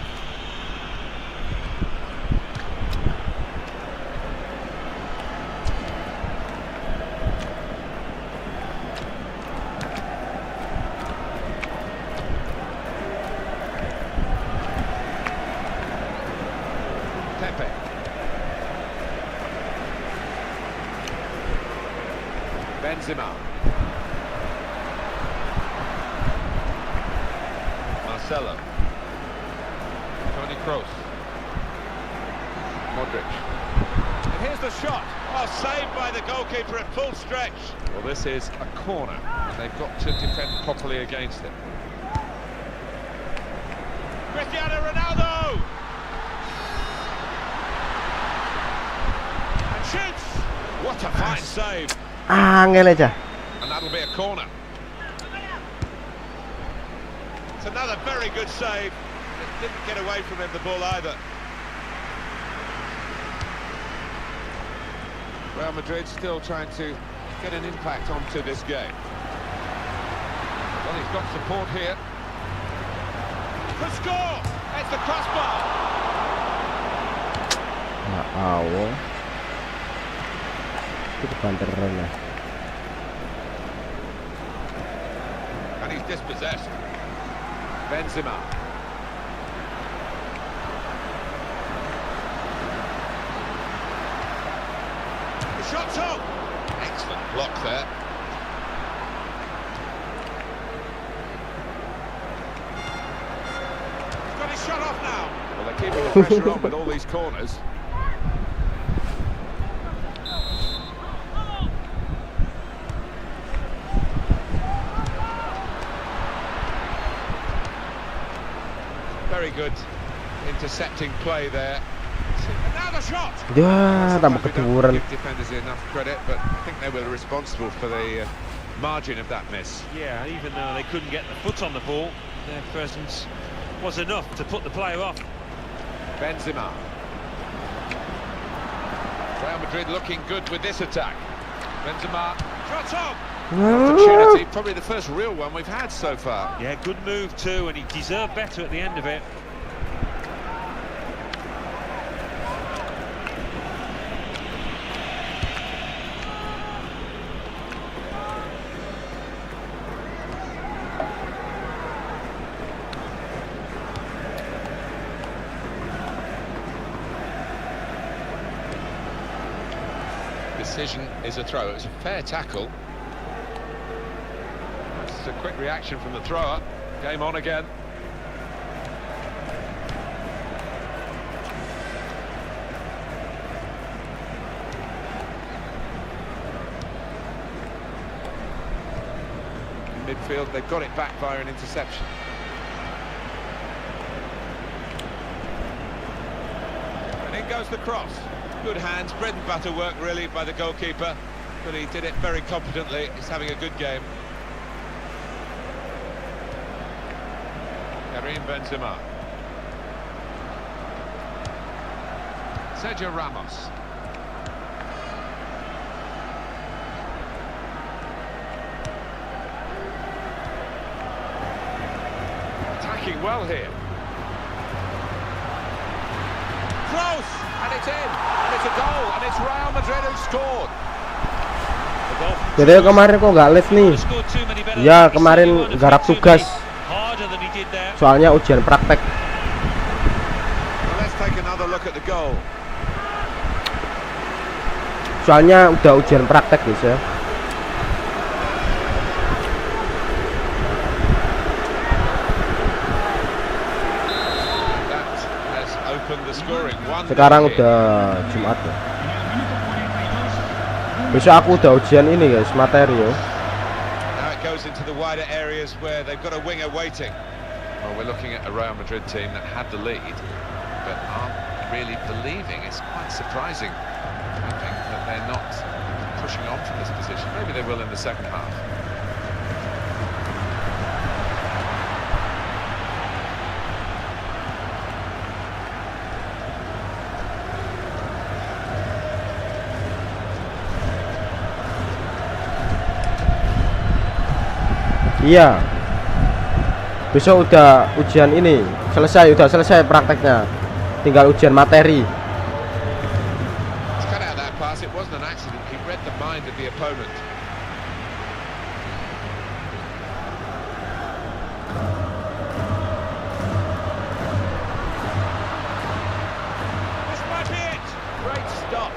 Capek. Benzema. Marcelo. Toni Kroos. Modric. And here's the shot. Oh, saved by the goalkeeper at full stretch. Well, this is a corner, and they've got to defend properly against it. Cristiano Ronaldo! And shoots! What a fine save! Angel aja. And that'll be a corner. It's another very good save. It didn't get away from him, the ball either. Real Madrid still trying to get an impact onto this game. Well, he's got support here. Could score! It's the crossbar! Wow. Itu depan terrennya. And he's dispossessed. Benzema. The shot's up! Excellent block there. He's got his shot off now. Well, they're keeping the pressure on with all these corners. very good intercepting play there. And now the shot. Ya, tambah Sometimes we don't keduran. give defenders enough credit, but I think they were responsible for the margin of that miss. Yeah, even though they couldn't get the foot on the ball, their presence was enough to put the player off. Benzema. Real Madrid looking good with this attack. Benzema. Shot on. Opportunity, probably the first real one we've had so far. Yeah, good move too, and he deserved better at the end of it. Decision is a throw. It's a fair tackle. It's a quick reaction from the thrower. Game on again. In midfield, they've got it back via an interception. And in goes the cross. Good hands, bread and butter work really by the goalkeeper, but he did it very competently. He's having a good game. Karim Benzema. Sergio Ramos. Attacking well here. Close! And it's in! And it's a goal! And it's Real Madrid who scored! Jadi kemarin kok nggak live nih? Ya kemarin garap tugas. Soalnya ujian praktek. Well, let's take another look at the goal. Soalnya udah ujian praktek guys ya. Sekarang udah Jumat ya. Besok aku udah ujian ini guys, materi ya. Now it goes into the wider areas where they've got a winger waiting. Well, we're looking at a Real Madrid team that had the lead, but aren't really believing. It's quite surprising. I think that they're not pushing on from this position. Maybe they will in the second half. Iya. Besok udah ujian ini selesai, udah selesai prakteknya. Tinggal ujian materi. Cut out that pass. It wasn't an accident. He read the mind of the opponent. This might be it. Great stop.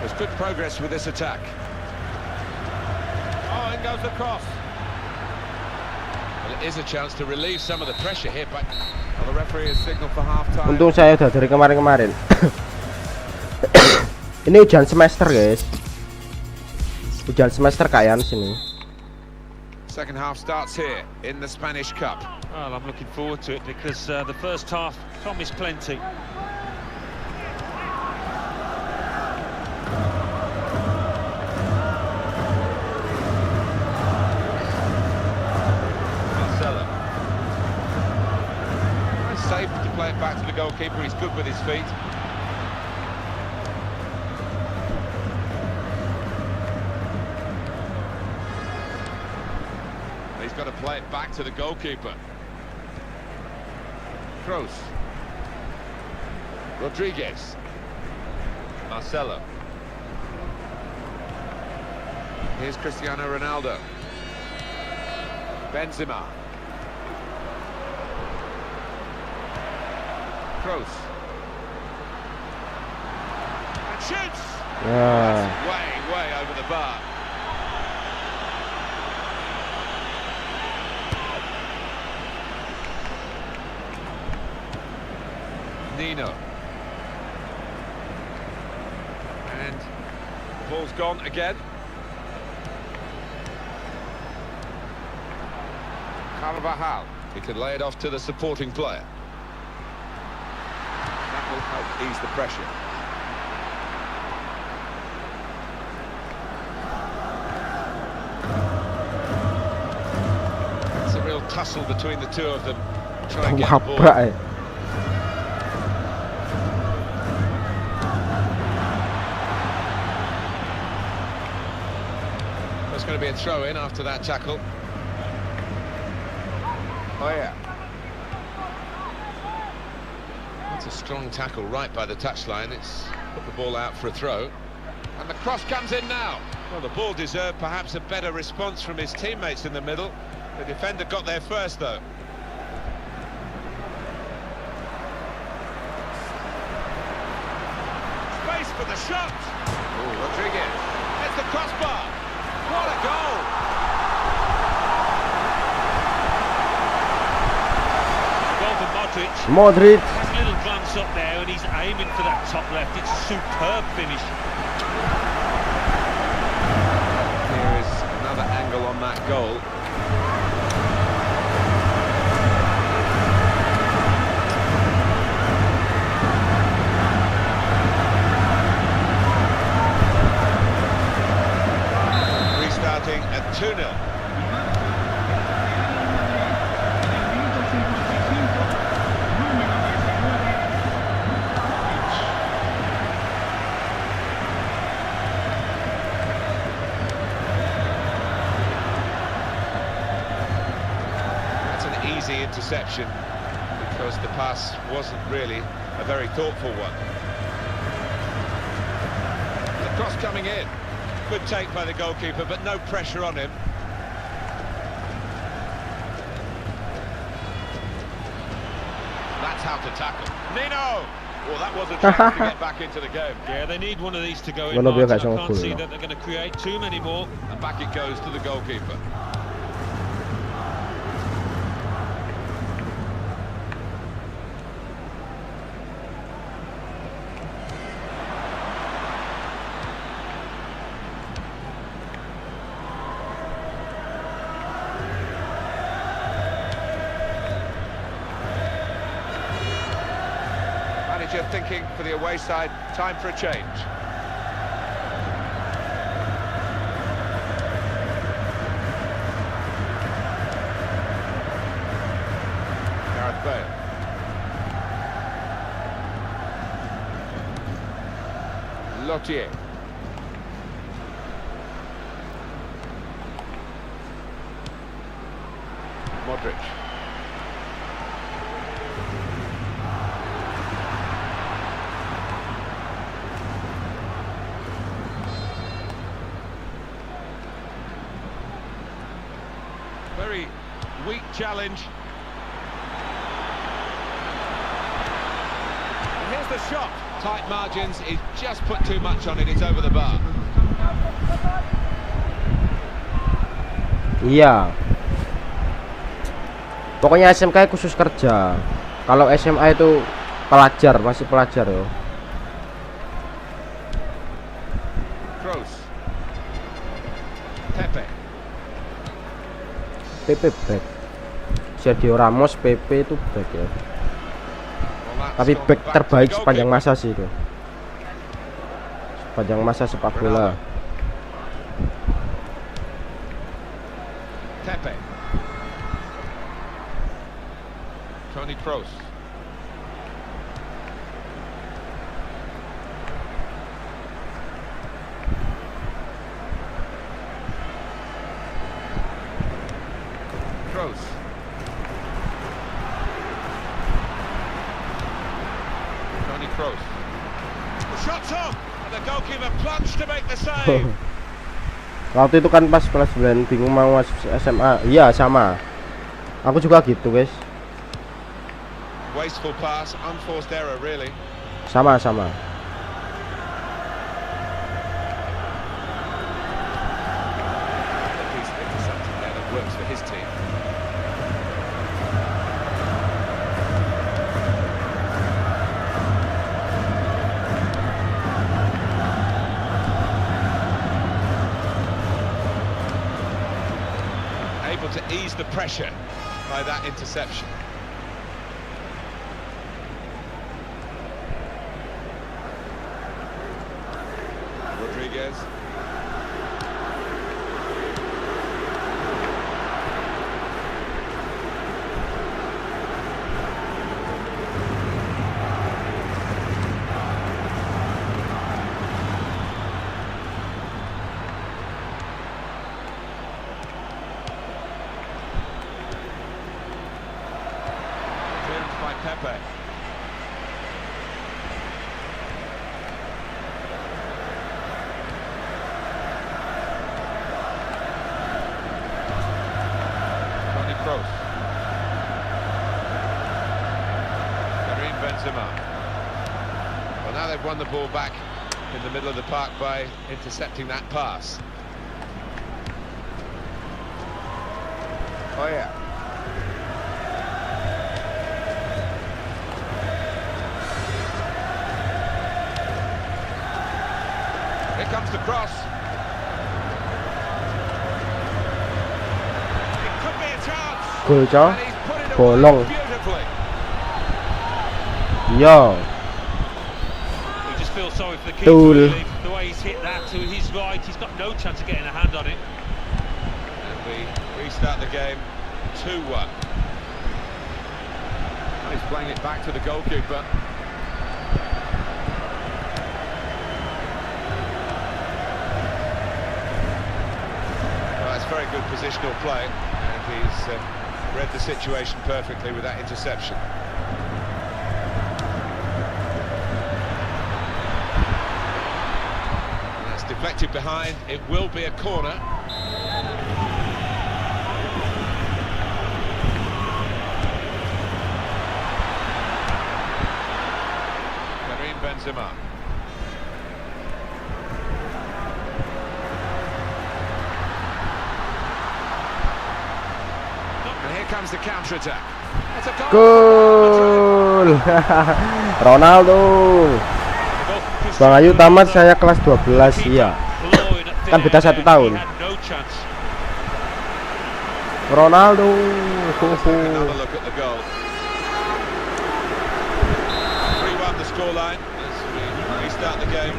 There's good progress with this attack. Oh, in goes the cross. Well, it is a chance to relieve some of the pressure here, but well, the referee has signaled for half-time. Untung saya udah dari kemarin-kemarin. Ini ujian semester guys. Ujian semester kalian sini. Second half starts here in the Spanish Cup. Well, I'm looking forward to it because the first half promised plenty. Safe to play it back to the goalkeeper. He's good with his feet. He's got to play it back to the goalkeeper. Kroos. Rodriguez. Marcelo. Here's Cristiano Ronaldo. Benzema. Kroos. And shoots. Ya. Way over the bar. Nino. And the ball's gone again. Carvajal. He can lay it off to the supporting player. That will help ease the pressure. It's a real tussle between the two of them. Try and get the ball. Wabrak. There's going to be a throw in after that tackle. Oh yeah. That's a strong tackle right by the touchline. It's put the ball out for a throw. And the cross comes in now. Well, the ball deserved perhaps a better response from his teammates in the middle. The defender got there first though. Space for the shot. Oh, Rodriguez. It's the crossbar. What a goal! Goal for Modric. Modric. Has a little glance up there and he's aiming for that top left. It's a superb finish. Here is another angle on that goal. Restarting at 2-0. Easy interception because the pass wasn't really a very thoughtful one. The cross coming in. Good take by the goalkeeper, but no pressure on him. That's how to tackle. Nino! Well, that was a chance to get back into the game. Yeah, they need one of these to go in. Bueno, Martin. I Bielsa can't see cool, that they're going to create too many more. And back it goes to the goalkeeper. Manager thinking for the away side, time for a change. Gareth Bale. Lottier. Modric. Very weak challenge. And here's the shot. Tight margins, he's just put too much on it, it's over the bar. Iya. Pokoknya SMK khusus kerja. Kalau SMA itu pelajar, masih pelajar yo. Kroos. Capek. PP back. Sergio Ramos PP itu back ya. Tapi back terbaik sepanjang masa sih itu. Sepanjang masa sepak bola. Capek. Toni Kroos. Kroos. Toni Kroos. The shot's on, and the goalkeeper plunged to make the save. Waktu itu kan pas kelas 9 bingung mau masuk SMA. Iya sama. Aku juga gitu guys. wasteful pass, unforced error really. Sama-sama. A piece of interception there that works for his team. Able to ease the pressure by that interception. Rodriguez. Clearance by Capek. Cross. Karim Benzema. Well, now they've won the ball back in the middle of the park by intercepting that pass. Oh yeah. Here comes the cross. Gol cho. And he's put it Bolong. away beautifully. Yo. You just feel sorry for the keeper, Tool. really. The way he's hit that to his right, he's got no chance of getting a hand on it. And we restart the game 2-1. Well, he's playing it back to the goalkeeper. Well, that's very good positional play, and he's read the situation perfectly with that interception. And that's deflected behind. It will be a corner. Karim Benzema. And here comes the counter-attack. That's a goal. Gol. Ronaldo. Bang Ayu tamat saya kelas 12 ya. Kan beda 1 tahun. Ronaldo. Another look at the goal. 3-1 the scoreline as we restart the game.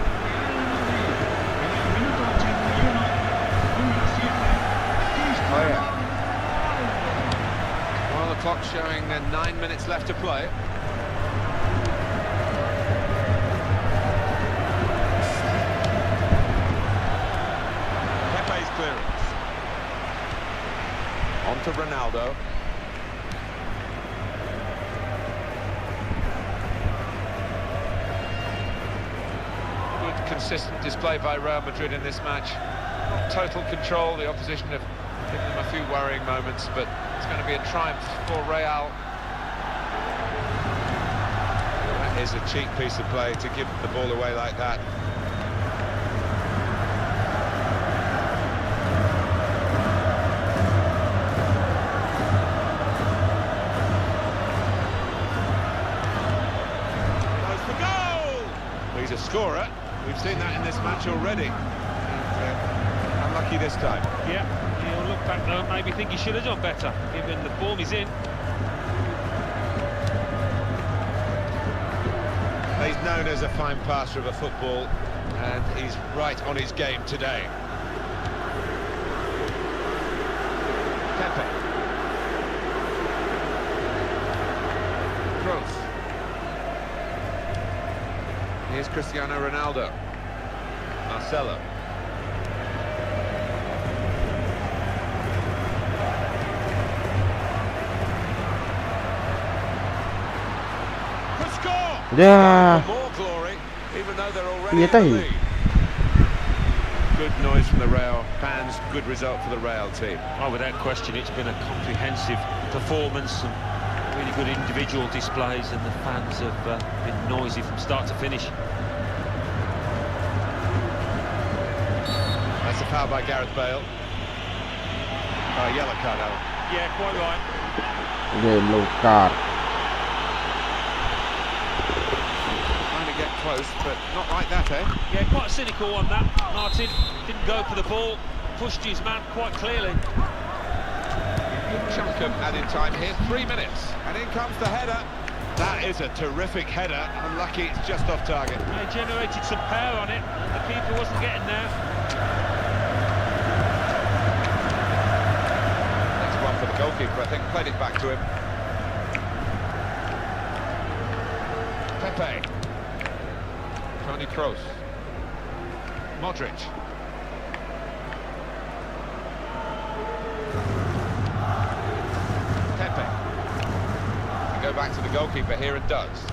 Oh yeah. Well, the clock showing 9 minutes left to play. Pepe's clearance. On to Ronaldo. Good consistent display by Real Madrid in this match. Not total control, the opposition have given them a few worrying moments, but it's going to be a triumph for Real. That is a cheap piece of play to give the ball away like that. Goes for goal! He's a scorer. We've seen that in this match already. And, unlucky this time. Yeah, he'll look back though and maybe think he should have done better, given the form he's in. He's known as a fine passer of a football, and he's right on his game today. Capek. Growth. Here's Cristiano Ronaldo. Marcelo. Ya. More glory, even though they're already Iya in the tahi. lead. Good noise from the Real fans, good result for the Real team. Oh, without question, it's been a comprehensive performance. And Really good individual displays, and the fans have been noisy from start to finish. That's a foul by Gareth Bale. Yellow card, Alan. Yeah, quite right. Yellow card. Trying to get close, but not like that, eh? Yeah, quite a cynical one that. Martin didn't go for the ball, pushed his man quite clearly. Good chunk of added time here, 3 minutes. And in comes the header. That is a terrific header. Unlucky, it's just off target. They generated some power on it. The keeper wasn't getting there. Next one for the goalkeeper, I think. Played it back to him. Pepe. Toni Kroos. Modric. Pepe. Go back to the goalkeeper here and does.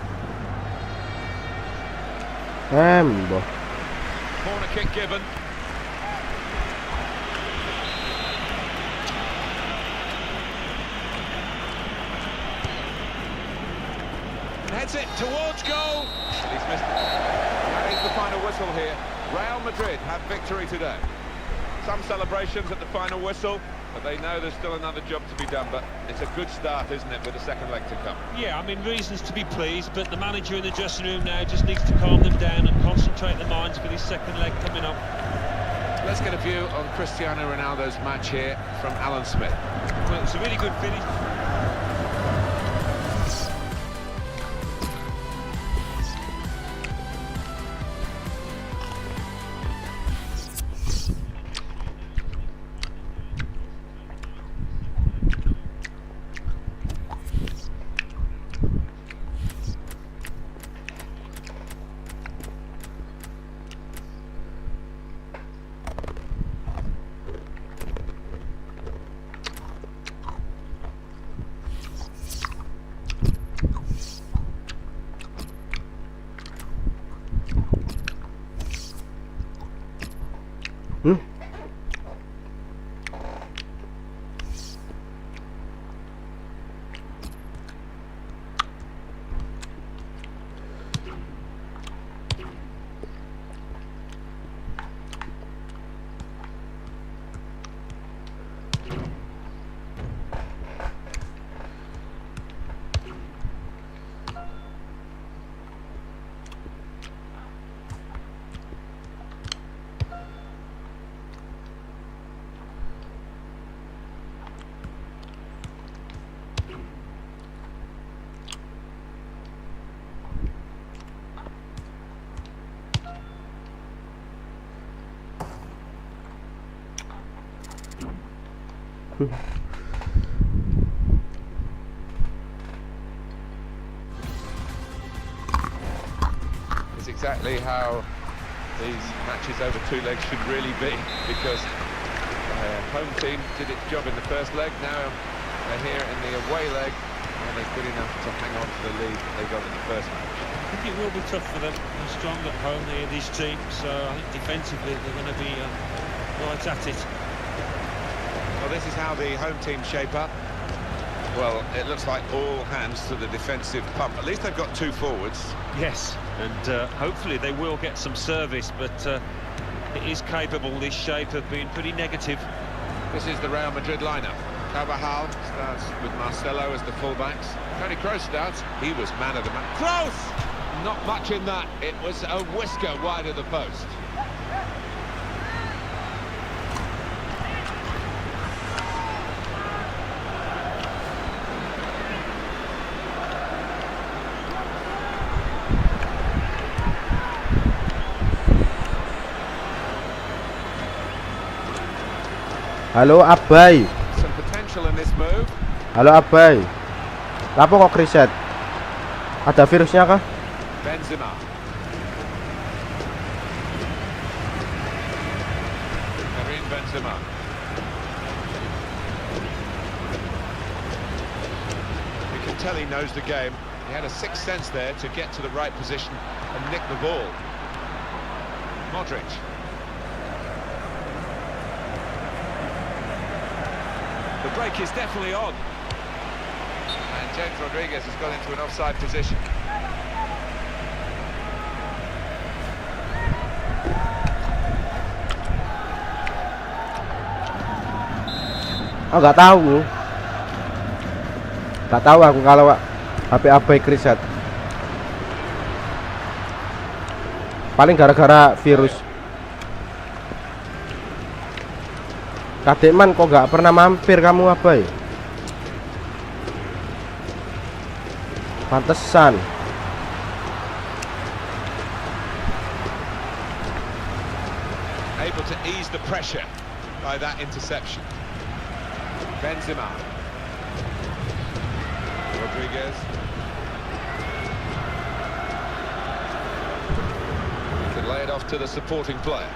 Corner kick given. Heads it towards goal. He's missed it. That is the final whistle here. Real Madrid have victory today. Some celebrations at the final whistle, but they know there's still another job to be done. But it's a good start, isn't it, with the second leg to come? Yeah, I mean, reasons to be pleased, but the manager in the dressing room now just needs to calm them down and concentrate their minds for this second leg coming up. Let's get a view on Cristiano Ronaldo's match here from Alan Smith. Well, it's a really good finish. It's exactly how these matches over 2 legs should really be, because home team did its job in the first leg. Now they're here in the away leg, and they're good enough to hang on to the lead that they got in the first match. I think it will be tough for them. They're strong at home, this team, so I think defensively they're going to be right at it. Well, this is how the home team shape up. Well, it looks like all hands to the defensive pump. At least they've got 2 forwards. Yes, and hopefully they will get some service, but it is capable, this shape, of being pretty negative. This is the Real Madrid lineup. Carvajal starts with Marcelo as the fullbacks. Toni Kroos starts. He was man of the match. Kroos! Not much in that. It was a whisker wide of the post. Halo Abai. Some potential in this move. Halo Abai. Apa kok reset? Ada virusnya kah? Benzema. Karim Benzema. You can tell he knows the game. He had a sixth sense there to get to the right position and nick the ball. Modric. The break is definitely on. And James Rodriguez has got into an offside position. Oh, nggak tahu. Nggak tahu aku kalau HP abai reset. Paling gara-gara virus. Kadekman kok nggak pernah mampir kamu abai? Pantesan. Able to ease the pressure by that interception. Benzema. Rodriguez. He can lay it off to the supporting player.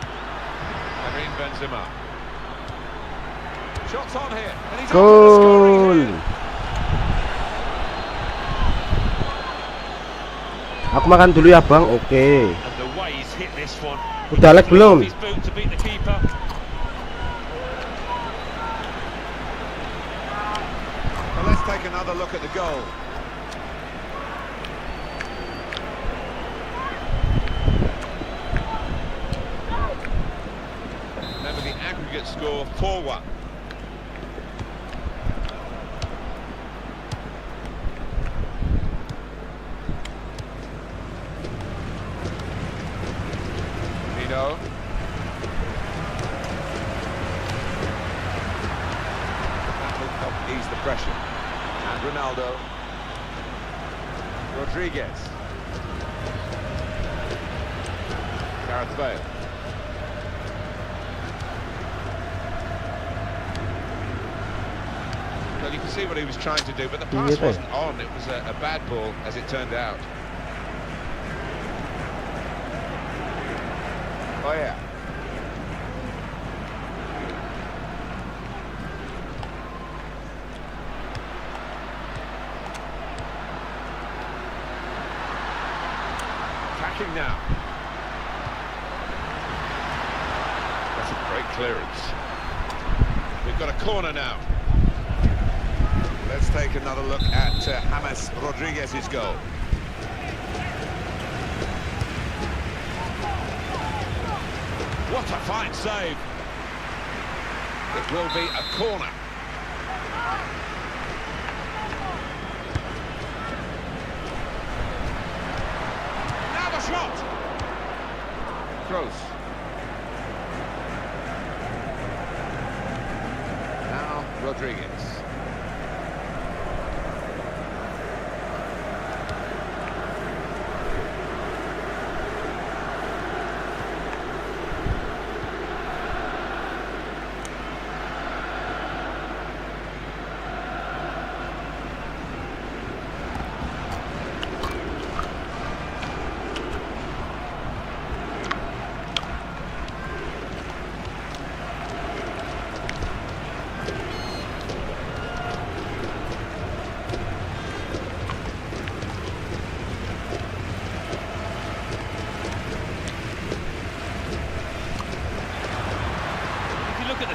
Karim Benzema. Shots on here, and he's on to the scoring Goal. here. Aku makan dulu ya bang. Oke. And the way he's hit this one. Udah lag belum? His boot to beat the keeper. Well, let's take another look at the goal. Remember the aggregate score 4-1. Nino. That will help ease the pressure. And Ronaldo. Rodriguez. Gareth Bale. Well, you can see what he was trying to do, but the pass wasn't on. It was a bad ball, as it turned out. Oh, yeah. Attacking now. That's a great clearance. We've got a corner now. Let's take another look at James Rodriguez's goal. What a fine save. It will be a corner. Now the shot. Close. Now Rodriguez.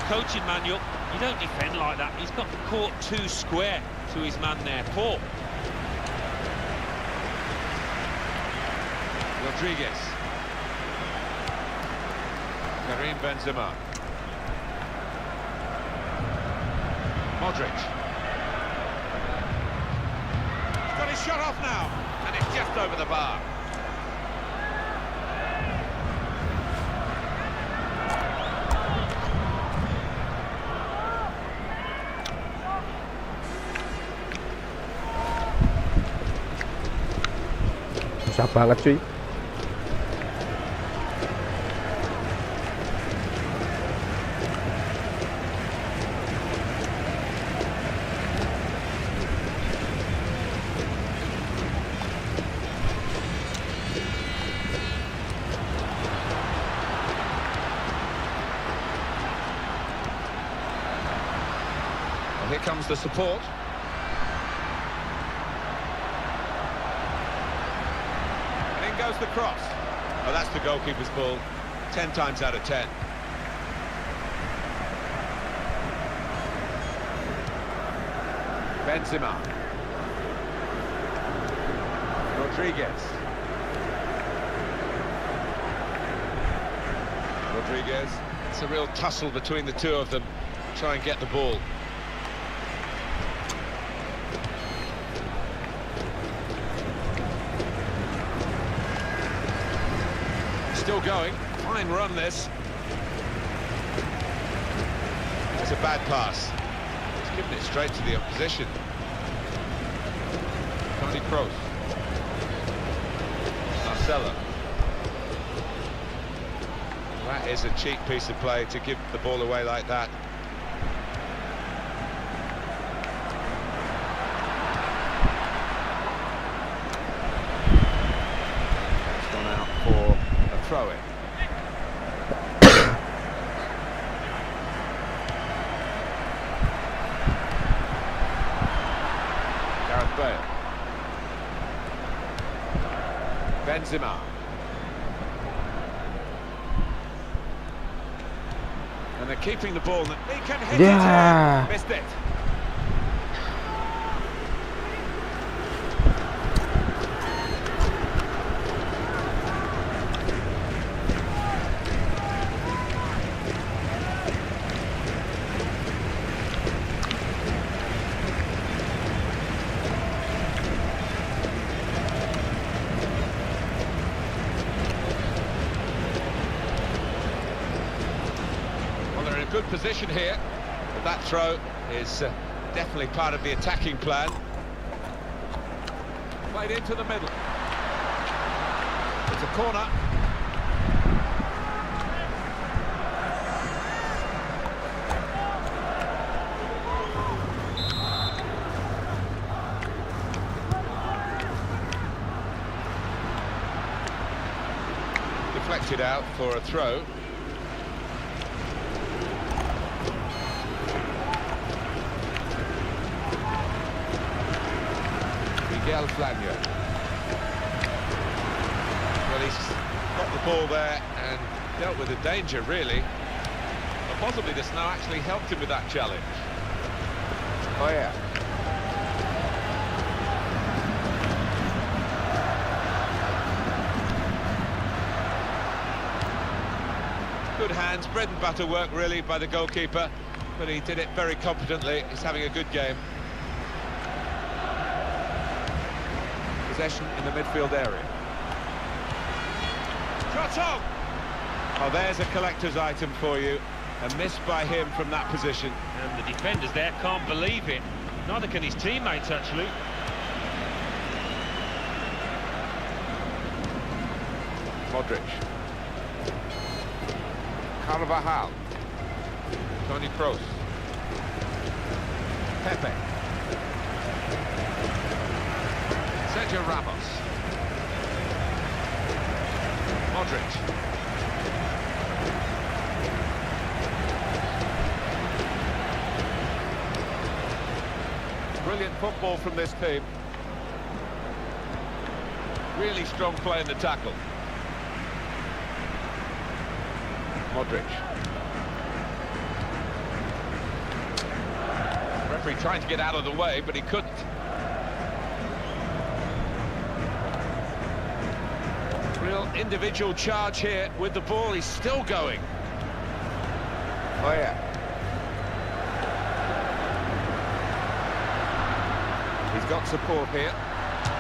Coaching manual, you don't defend like that. He's got caught too square to his man there. Paul. Rodriguez. Karim Benzema. Modric. He's got his shot off now, and it's just over the bar. Susah banget cuy. Well, here comes the support. Goes the cross. Oh, that's the goalkeeper's ball. 10 times out of 10. Benzema. Rodriguez. It's a real tussle between the two of them. Try and get the ball. Still going. Fine run this. It's a bad pass. He's given it straight to the opposition. Tony Kroos. Marcelo. That is a cheap piece of play to give the ball away like that. It's gone out for a throw-in. Gareth Bale. Benzema. And they're keeping the ball. They can hit it. Missed it. Good position here, but that throw is definitely part of the attacking plan. Played into the middle. It's a corner. Deflected out for a throw. Flanya. Well, he's got the ball there and dealt with the danger, really. But possibly the snow actually helped him with that challenge. Oh, yeah. Good hands, bread and butter work, really, by the goalkeeper. But he did it very competently. He's having a good game. Possession in the midfield area. Shot on! Oh, there's a collector's item for you. A miss by him from that position. And the defenders there can't believe it. Neither can his teammates, actually. Modric. Carvajal. Toni Kroos. Capek. Sergio Ramos. Modric. Brilliant football from this team. Really strong play in the tackle. Modric. Referee trying to get out of the way, but he couldn't. Real individual charge here with the ball. He's still going. Oh yeah. He's got support here.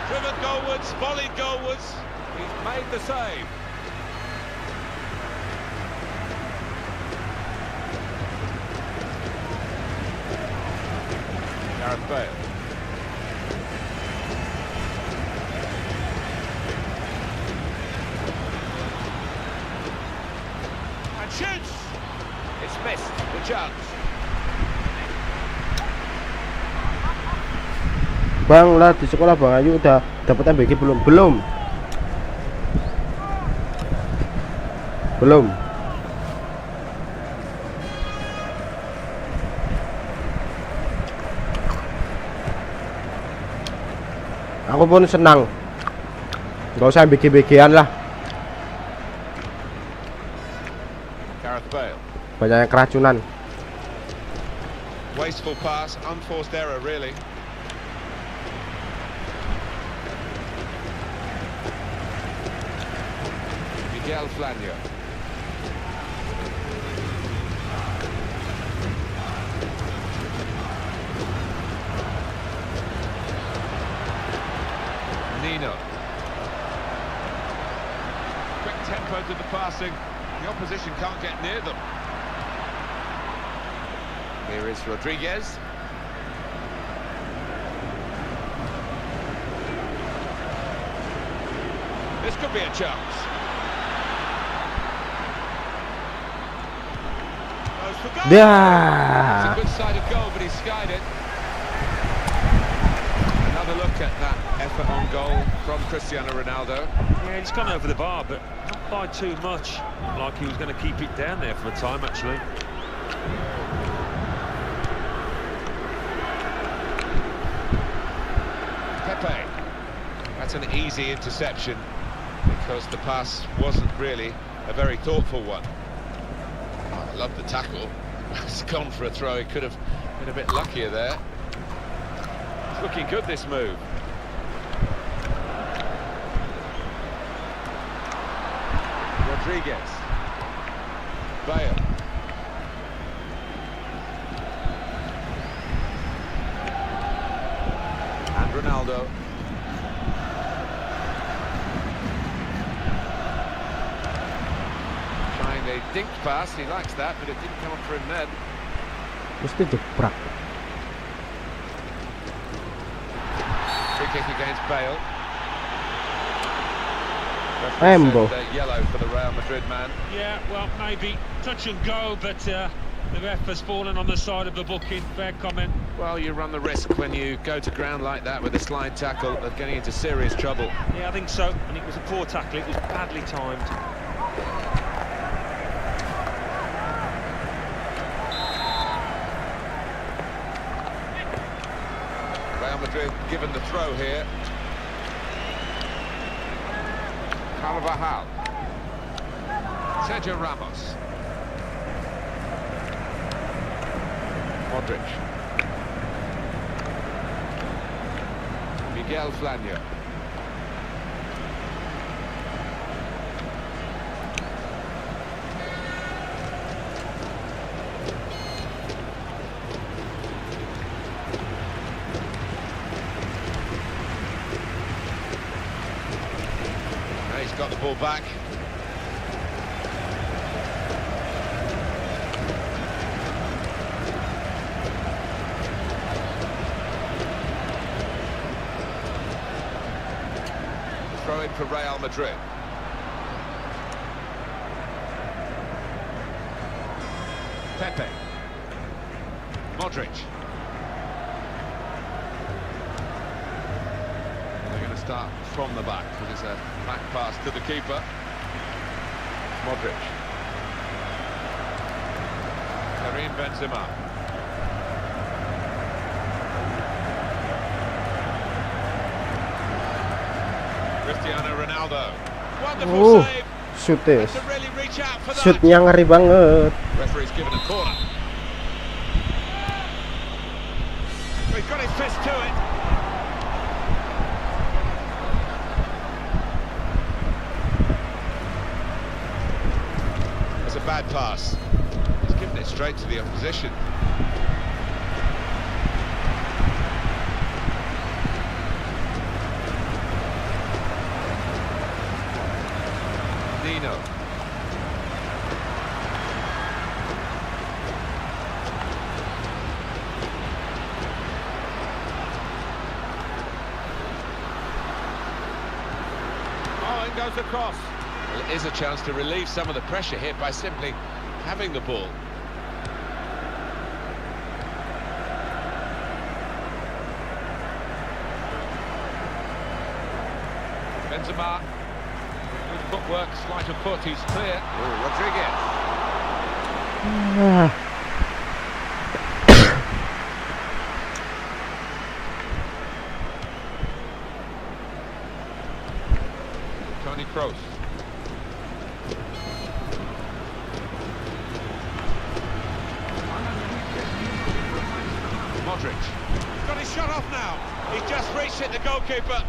Driven goalwards, volleyed goalwards. He's made the save. Gareth Bale. And shoots! It's missed, the chance. Bang, lah di sekolah Bang Ayu udah dapat MBG belum? Belum. Aku pun senang. Gak usah BG-BG-an lah. Gareth Bale. Banyak yang keracunan. Wasteful pass, unforced error really. Flania. Nino. Quick tempo to the passing. The opposition can't get near them. Here is Rodriguez. This could be a chance. Goes for goal. Dah. It's a good side of goal, but he skied it. Another look at that effort on goal from Cristiano Ronaldo. Yeah, he's gone over the bar, but not by too much. Like he was going to keep it down there for a time, actually. Capek. That's an easy interception because the pass wasn't really a very thoughtful one. Oh, I love the tackle. It's gone for a throw. He could have been a bit luckier there. It's looking good, this move. Rodriguez. Bale. And Ronaldo. Trying a dinked pass, he likes that, but it didn't come up for him then. Mesti jeprak. Free kick against Bale. Embo. Yellow for the Real Madrid man. Yeah, well, maybe touch and go, but the ref has fallen on the side of the booking. Fair comment. Well, you run the risk when you go to ground like that with a slide tackle of getting into serious trouble. Yeah, I think so. And it was a poor tackle. It was badly timed. Real Madrid given the throw here. Carvajal. Sergio Ramos. Modric. Miguel Flania. He's got the ball back. Throw in for Real Madrid. Pepe. Modric. They're going to start from the back. It is a back pass to the keeper. Modric. Karim Benzema. Cristiano Ronaldo. Wonderful save. Shoot this. To really reach out for that. Shootnya ngeri banget. Referee's given a corner. He's got his fist to it. It's a bad pass. He's given it straight to the opposition. Nino. Oh, it goes across. Well, it is a chance to relieve some of the pressure here by simply having the ball. Benzema. Good footwork, sleight of foot, he's clear. Oh, Rodriguez. Toni Kroos. Modric. Got his shot off now. He's just reached it, the goalkeeper.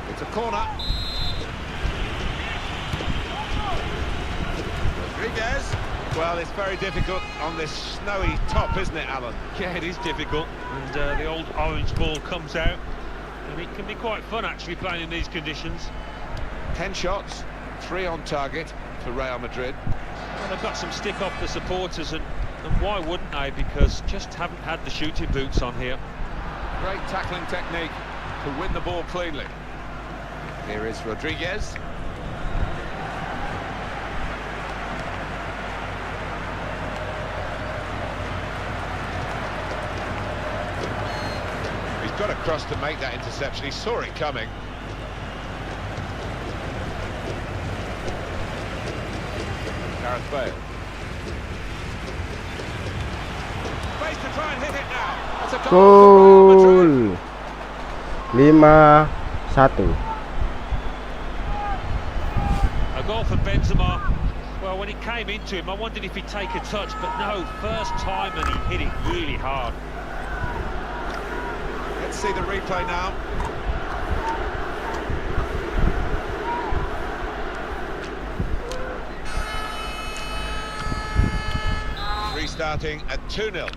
It's a corner. Rodriguez. Well, it's very difficult on this snowy top, isn't it, Alan? Yeah, it is difficult, and the old orange ball comes out, and it can be quite fun actually playing in these conditions. 10 shots, 3 on target for Real Madrid. Well, they've got some stick off the supporters, and why wouldn't they? Because just haven't had the shooting boots on here. Great tackling technique to win the ball cleanly. Here is Rodriguez. He's got across to make that interception. He saw it coming. Gareth Bale. Space to try and hit it now. That's a goal for Real Madrid. Gol 5-1. A goal for Benzema. Well, when it came into him, I wondered if he'd take a touch, but no, first time and he hit it really hard. Let's see the replay now. Restarting at 2-0.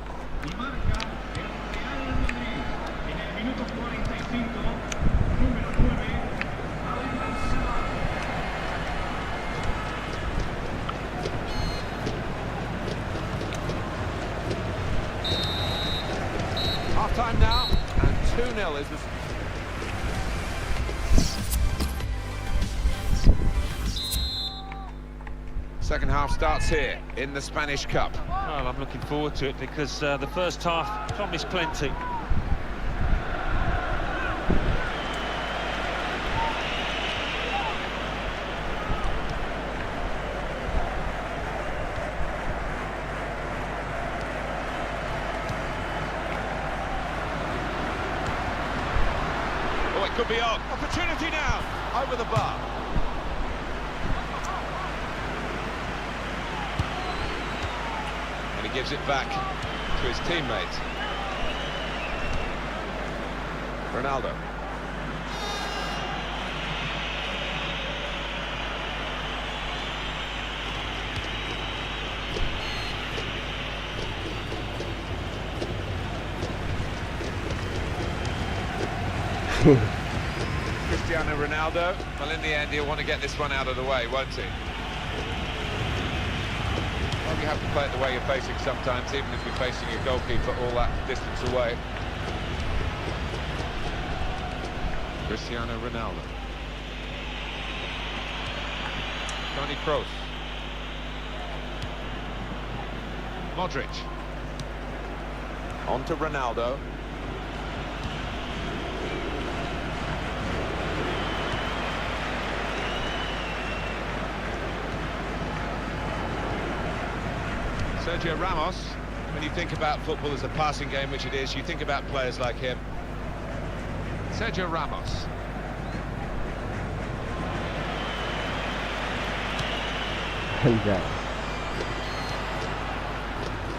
Half time now, and 2-0 is the... Second half starts here in the Spanish Cup. Well, I'm looking forward to it because the first half promised plenty. Oh, it could be on. Opportunity now, over the bar. And he gives it back to his teammate. Ronaldo. Cristiano Ronaldo. Well, in the end, he'll want to get this one out of the way, won't he? Well, you have to play it the way you're facing sometimes, even if you're facing your goalkeeper all that distance away. Cristiano Ronaldo. Toni Kroos. Modric. On to Ronaldo. Sergio Ramos. When you think about football as a passing game, which it is, you think about players like him. Sergio Ramos.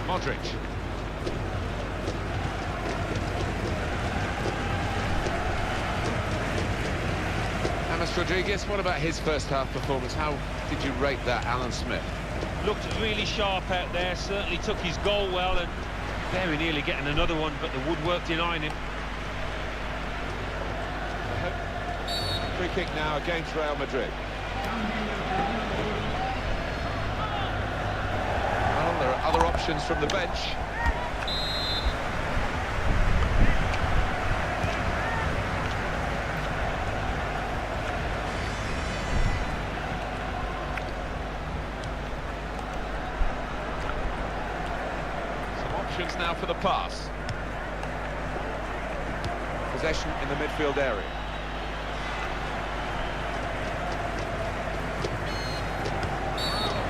Modric. James Rodriguez, what about his first half performance? How did you rate that, Alan Smith? Looked really sharp out there, certainly took his goal well and very nearly getting another one, but the woodwork denying him. Free kick now against Real Madrid. Well, there are other options from the bench. Now for the pass. Possession in the midfield area.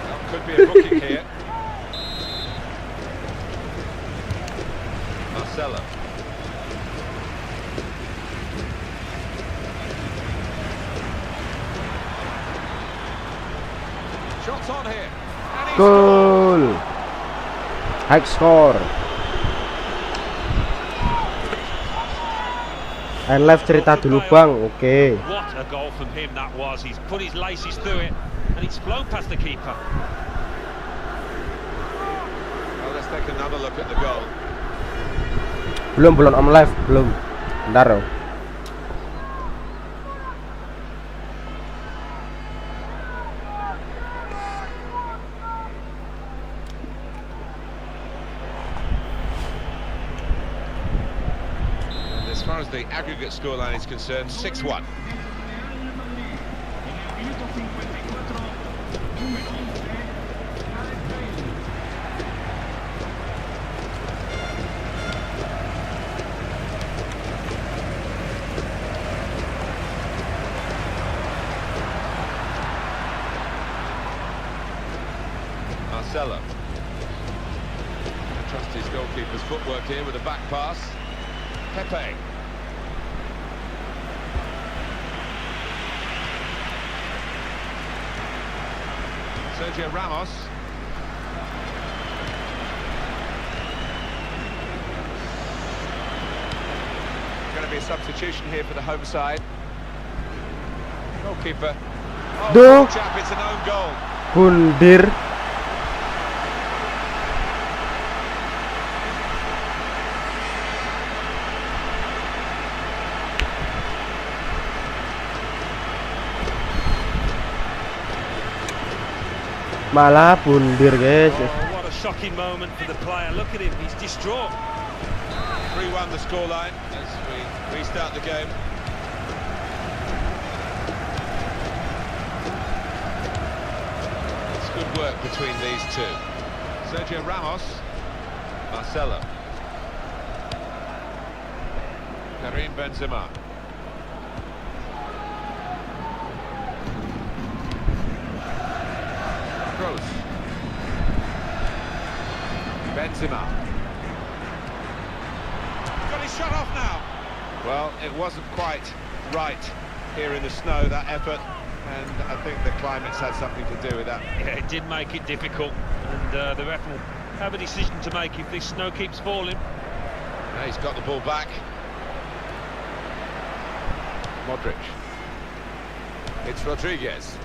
Well, could be a booking here. Marcelo. Shots on here. And he Goal. High score. And live cerita dulu bang, oke. What a goal from him that was. He's put his laces through it and it's flown past the keeper. take another look at the goal. Belum on live, belum. Bentar dong. And as far as the aggregate scoreline is concerned, 6-1. Marcelo. Trust his goalkeeper's footwork here with a back pass. Pepe. Sergio Ramos. Going to be a substitution here for the home side. Goalkeeper. Oh, Duh. chap, it's an own goal. Bundir. Malah bundir, guys. Oh, what a shocking moment for the player. Look at him, he's distraught. 3-1 the scoreline as we restart the game. It's good work between these two. Sergio Ramos, Marcelo, Karim Benzema. Kroos. Benzema. Got his shot off now. Well, it wasn't quite right here in the snow, that effort, and I think the climate's had something to do with that. Yeah, it did make it difficult, and the ref will have a decision to make if this snow keeps falling. Now he's got the ball back. Modric. It's Rodriguez.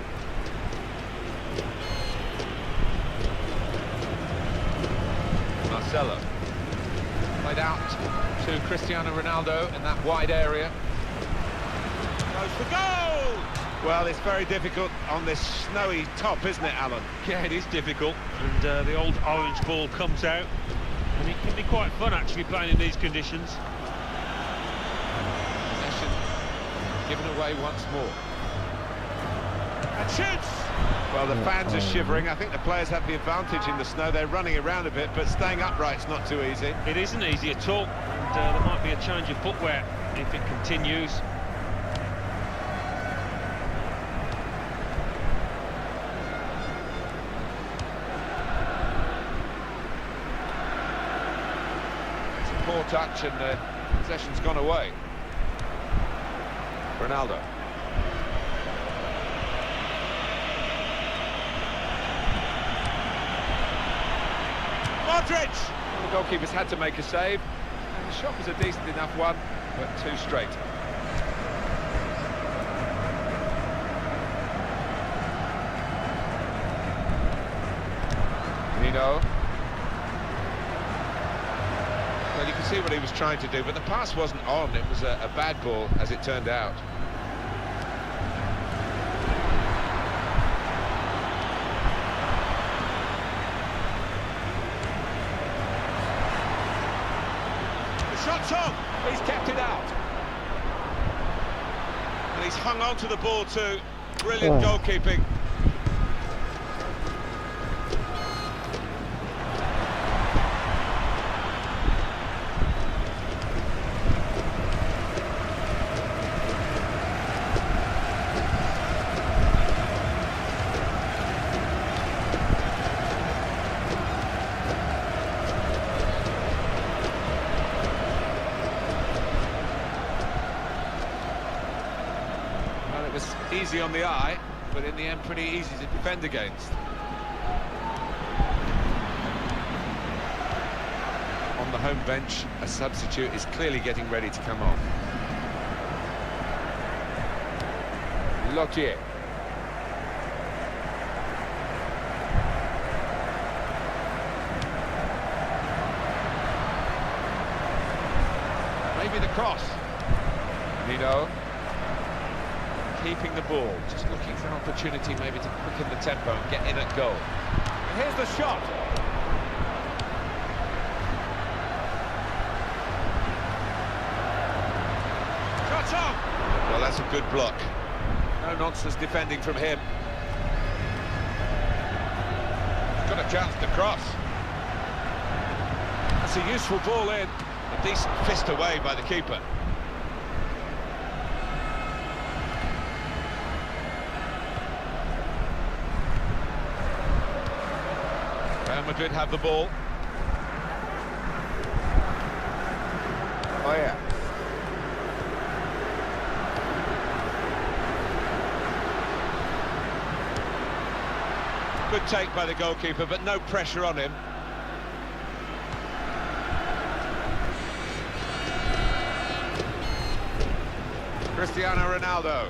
Marcelo. Played out to Cristiano Ronaldo in that wide area. Goes for goal! Well, it's very difficult on this snowy top, isn't it, Alan? Yeah, it is difficult, and the old orange ball comes out, and it can be quite fun actually playing in these conditions. Possession given away once more. And shoots! Well, the fans are shivering. I think the players have the advantage in the snow. They're running around a bit, but staying upright's not too easy. It isn't easy at all, and there might be a change of footwear if it continues. It's a poor touch, and the possession's gone away. Ronaldo. Modric! Well, the goalkeeper's had to make a save, and the shot was a decent enough one, but too straight. Nino. Well, you can see what he was trying to do, but the pass wasn't on. It was a bad ball, as it turned out. Shot's on! He's kept it out. And he's hung on to the ball too. Brilliant goalkeeping. Easy on the eye, but in the end pretty easy to defend against. On the home bench, a substitute is clearly getting ready to come on. Lotier. Maybe the cross. Nino. Keeping the ball, just looking for an opportunity maybe to quicken the tempo and get in at goal. And here's the shot. Shot on! Well, that's a good block. No nonsense defending from him. Got a chance to cross. That's a useful ball in. A decent fist away by the keeper. Real Madrid have the ball. Oh yeah. Good take by the goalkeeper, but no pressure on him. Cristiano Ronaldo.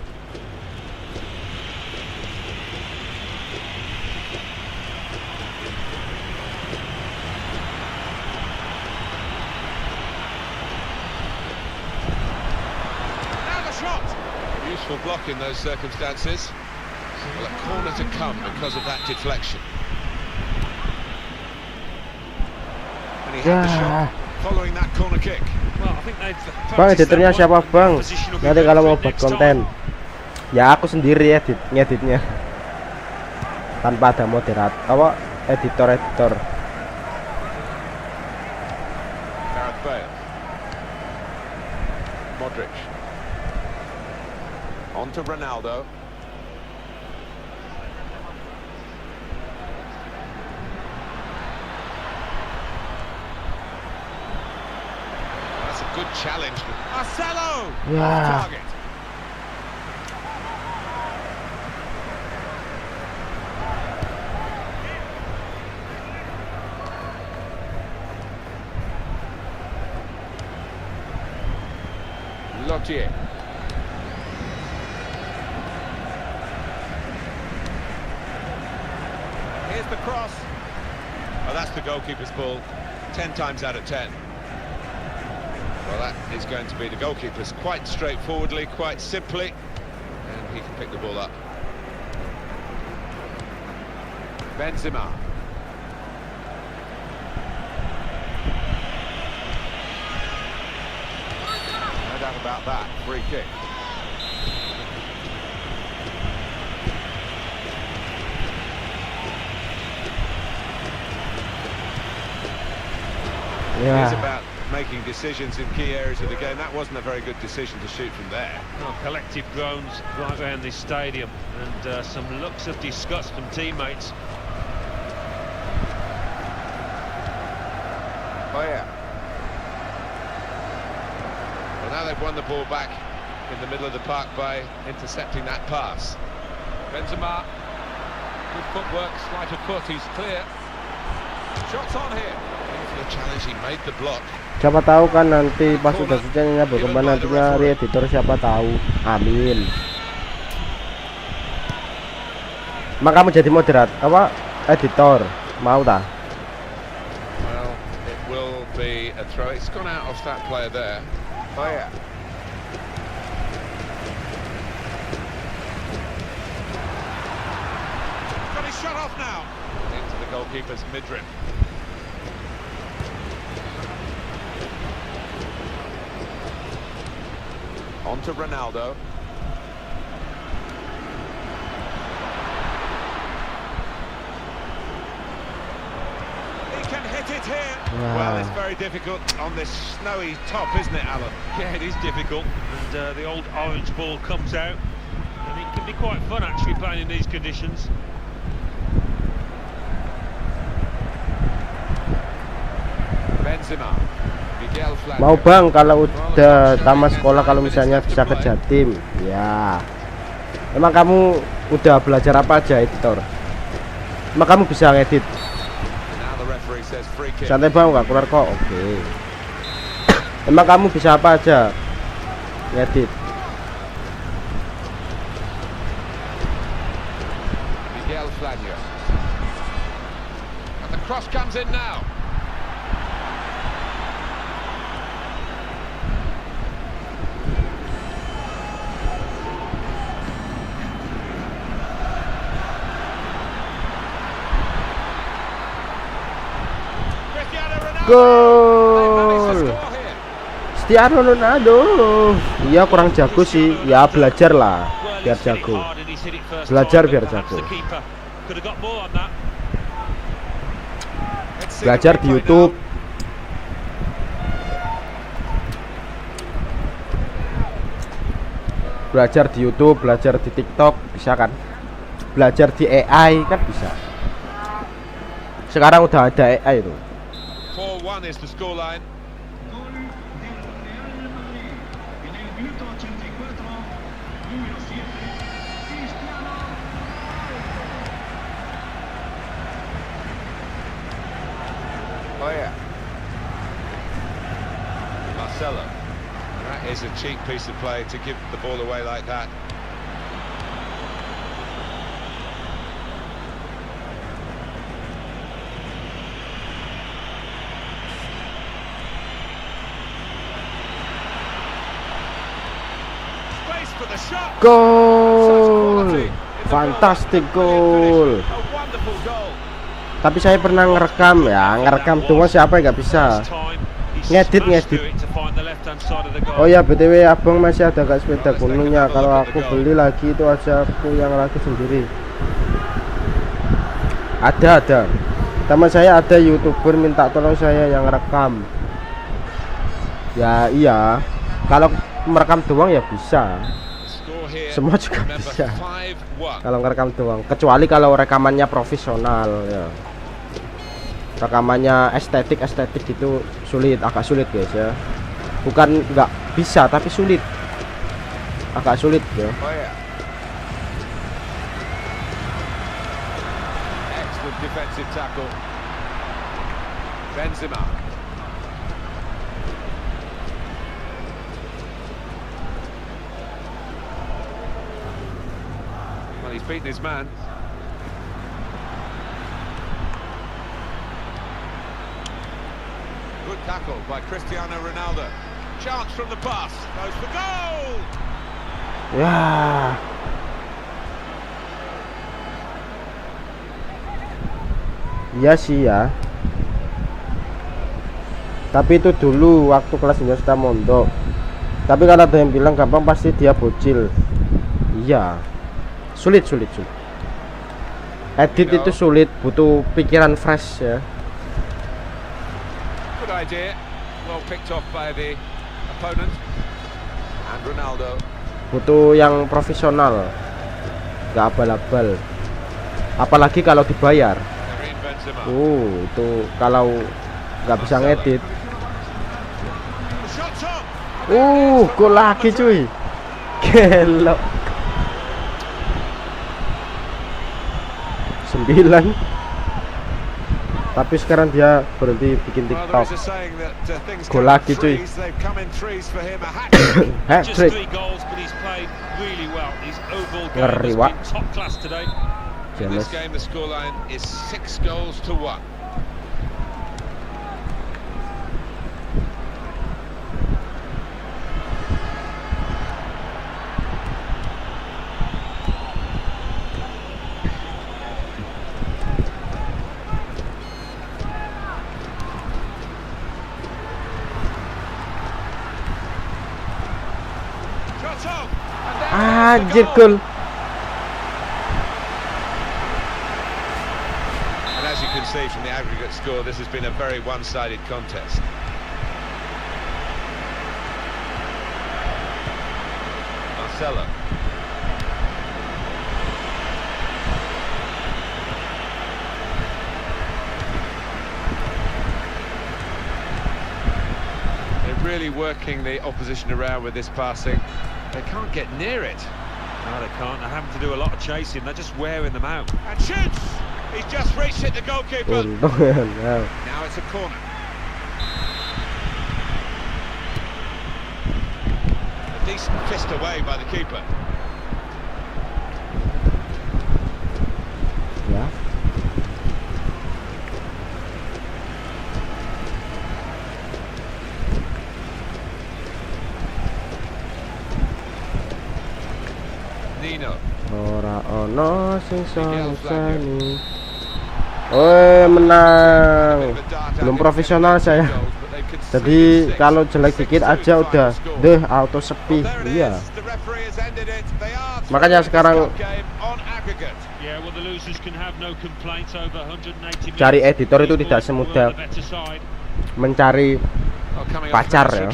Useful block in those circumstances. Well, a corner to come because of that deflection. And he had the shot following that corner kick. Well, I think they've Bang, editornya siapa bang? Nanti kalau mau buat konten, ya aku sendiri ngeditnya, tanpa ada moderator, editor. Gareth Bale. Modric. On to Ronaldo. That's a good challenge. Marcelo! Yeah. Target. Lottier. Here's the cross. Oh, that's the goalkeeper's ball. 10 times out of 10. Well, that is going to be the goalkeeper's quite straightforwardly, quite simply. And he can pick the ball up. Benzema. No doubt about that. Free kick. Yeah. It's about making decisions in key areas of the game. That wasn't a very good decision to shoot from there. Well, collective groans right around this stadium, and some looks of disgust from teammates. Oh yeah. Well, now they've won the ball back in the middle of the park by intercepting that pass. Benzema, good footwork, sleight of foot, he's clear. Shots on here. For the challenge, he made the block. Siapa tahu kan nanti pas udah selesai berkembang nantinya editor, siapa tahu. Amin. Mak kamu jadi moderat apa editor mau tak? Well, it will be a throw. It's gone out off that player there. Oh yeah. Got his shot off now. Into the goalkeeper's midriff. On to Ronaldo. He can hit it here. Wow. Well, it's very difficult on this snowy top, isn't it, Alan? Yeah, it is difficult, and the old orange ball comes out, and it can be quite fun actually playing in these conditions. Benzema. Mau bang kalau udah tamat sekolah, kalau misalnya bisa ke Jatim. Ya. Emang kamu udah belajar apa aja, editor? Emang kamu bisa ngedit? Santai bang, nggak keluar kok. Oke. Emang kamu bisa apa aja ngedit? And the cross comes in now. Gol. Cristiano Ronaldo. Iya kurang jago sih. Ya belajar lah biar jago. Belajar biar jago. Belajar di YouTube. Belajar di YouTube, belajar di TikTok, bisa kan? Belajar di AI kan bisa. Sekarang udah ada AI itu. 4-1 is the scoreline. Oh yeah. Marcelo. That is a cheap piece of play to give the ball away like that. Space for the shot. Gol. Fantastic goal. A wonderful goal. Tapi saya pernah ngerekam ya, ngerekam doang siapa yang nggak bisa. Ngedit. Oh ya BTW abang masih ada gak sepeda gunungnya? Kalau aku beli lagi itu aja aku yang lagi sendiri. Ada. Teman saya ada YouTuber minta tolong saya yang rekam. Ya iya. Kalau merekam doang ya bisa. Semua juga bisa. Kalau ngerekam doang, kecuali kalau rekamannya profesional ya. Rekamannya estetik itu agak sulit guys ya. Bukan nggak bisa tapi sulit, agak sulit ya. Oh yeah. Excellent defensive tackle. Benzema. Well, he's beaten his man. Good tackle by Cristiano Ronaldo. Chance from the pass. Goes for goal. Ya. Iya sih ya. Tapi itu dulu waktu kelas Universitas Mondok. Tapi kalau ada yang bilang gampang pasti dia bocil. Iya. Sulit. Edit itu sulit, butuh pikiran fresh ya. Good idea. Well picked off by the opponent. And Ronaldo. Butuh yang profesional, nggak abal-abal. Apalagi kalau dibayar. Karim Benzema. Itu kalau nggak bisa ngedit. Shot top. Gol lagi cuy. Gelo. 9. Tapi sekarang dia berhenti bikin TikTok. Gol lagi cuy. Hat-trick. Ngeri wak. In this game the scoreline is 6 goals to 1. Anjir gol. And as you can see from the aggregate score, this has been a very one-sided contest. Marcelo. They're really working the opposition around with this passing. They can't get near it. No, they can't. They're having to do a lot of chasing. They're just wearing them out. And shoots! He's just reached it, the goalkeeper. Untung. Now it's a corner. A decent fist away by the keeper. Ya. Nino. Ora ono sing sonsani. Menang. Belum profesional saya. Jadi kalau jelek dikit aja udah deh auto sepi. Iya. Makanya sekarang cari editor itu tidak semudah mencari pacar ya.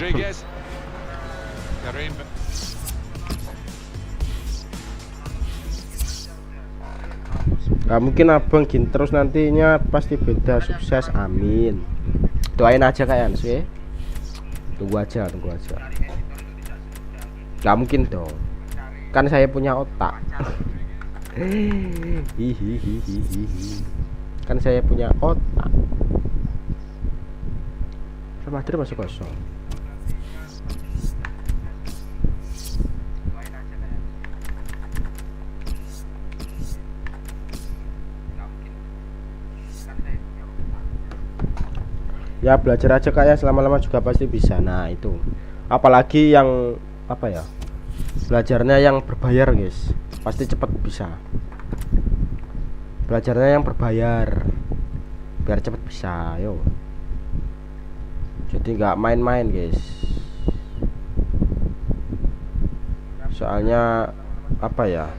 Gak mungkin abang gini terus, nantinya pasti beda. Sukses, amin. Doain aja kalian sih. Tunggu aja. Gak mungkin dong, kan saya punya otak. Kan saya punya otak. Ramadan masih kosong. Ya belajar aja kayak selama-lama juga pasti bisa. Nah itu apalagi yang apa ya, belajarnya yang berbayar guys, pasti cepet bisa. Belajarnya yang berbayar biar cepet bisa. Yo, jadi nggak main-main guys. Soalnya apa ya,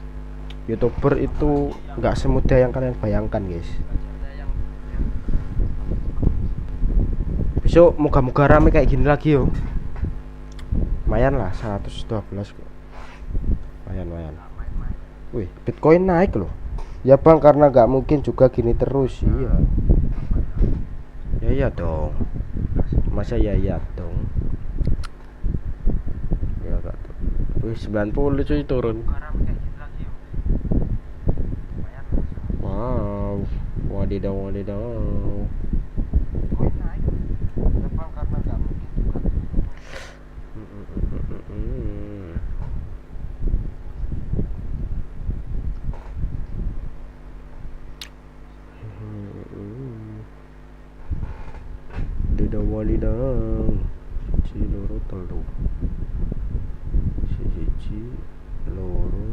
YouTuber itu nggak semudah yang kalian bayangkan guys. Besok moga-moga rame kayak gini lagi yo. Lumayan lah 112 kok. Lumayan. Wih, Bitcoin naik loh. Ya bang, karena nggak mungkin juga gini terus. Iya dong. Masa ya dong. Ya gak tuh. Wih, 90 cuy turun. Wow. Wadidaw. Walidang si loro telu siji loro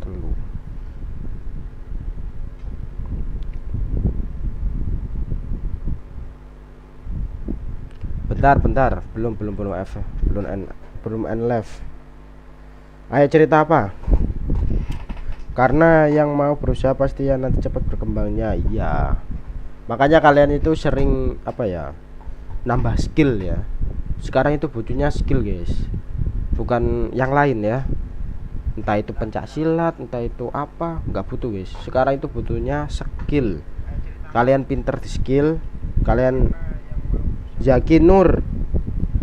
telu. Bentar, belum end live. Ayo cerita apa? Karena yang mau berusaha pasti ya nanti cepat berkembangnya. Iya, makanya kalian itu sering apa ya, nambah skill ya. Sekarang itu butuhnya skill guys, bukan yang lain ya. Entah itu pencak silat, entah itu apa, nggak butuh guys. Sekarang itu butuhnya skill. Kalian pinter di skill. Kalian Zaki Nur,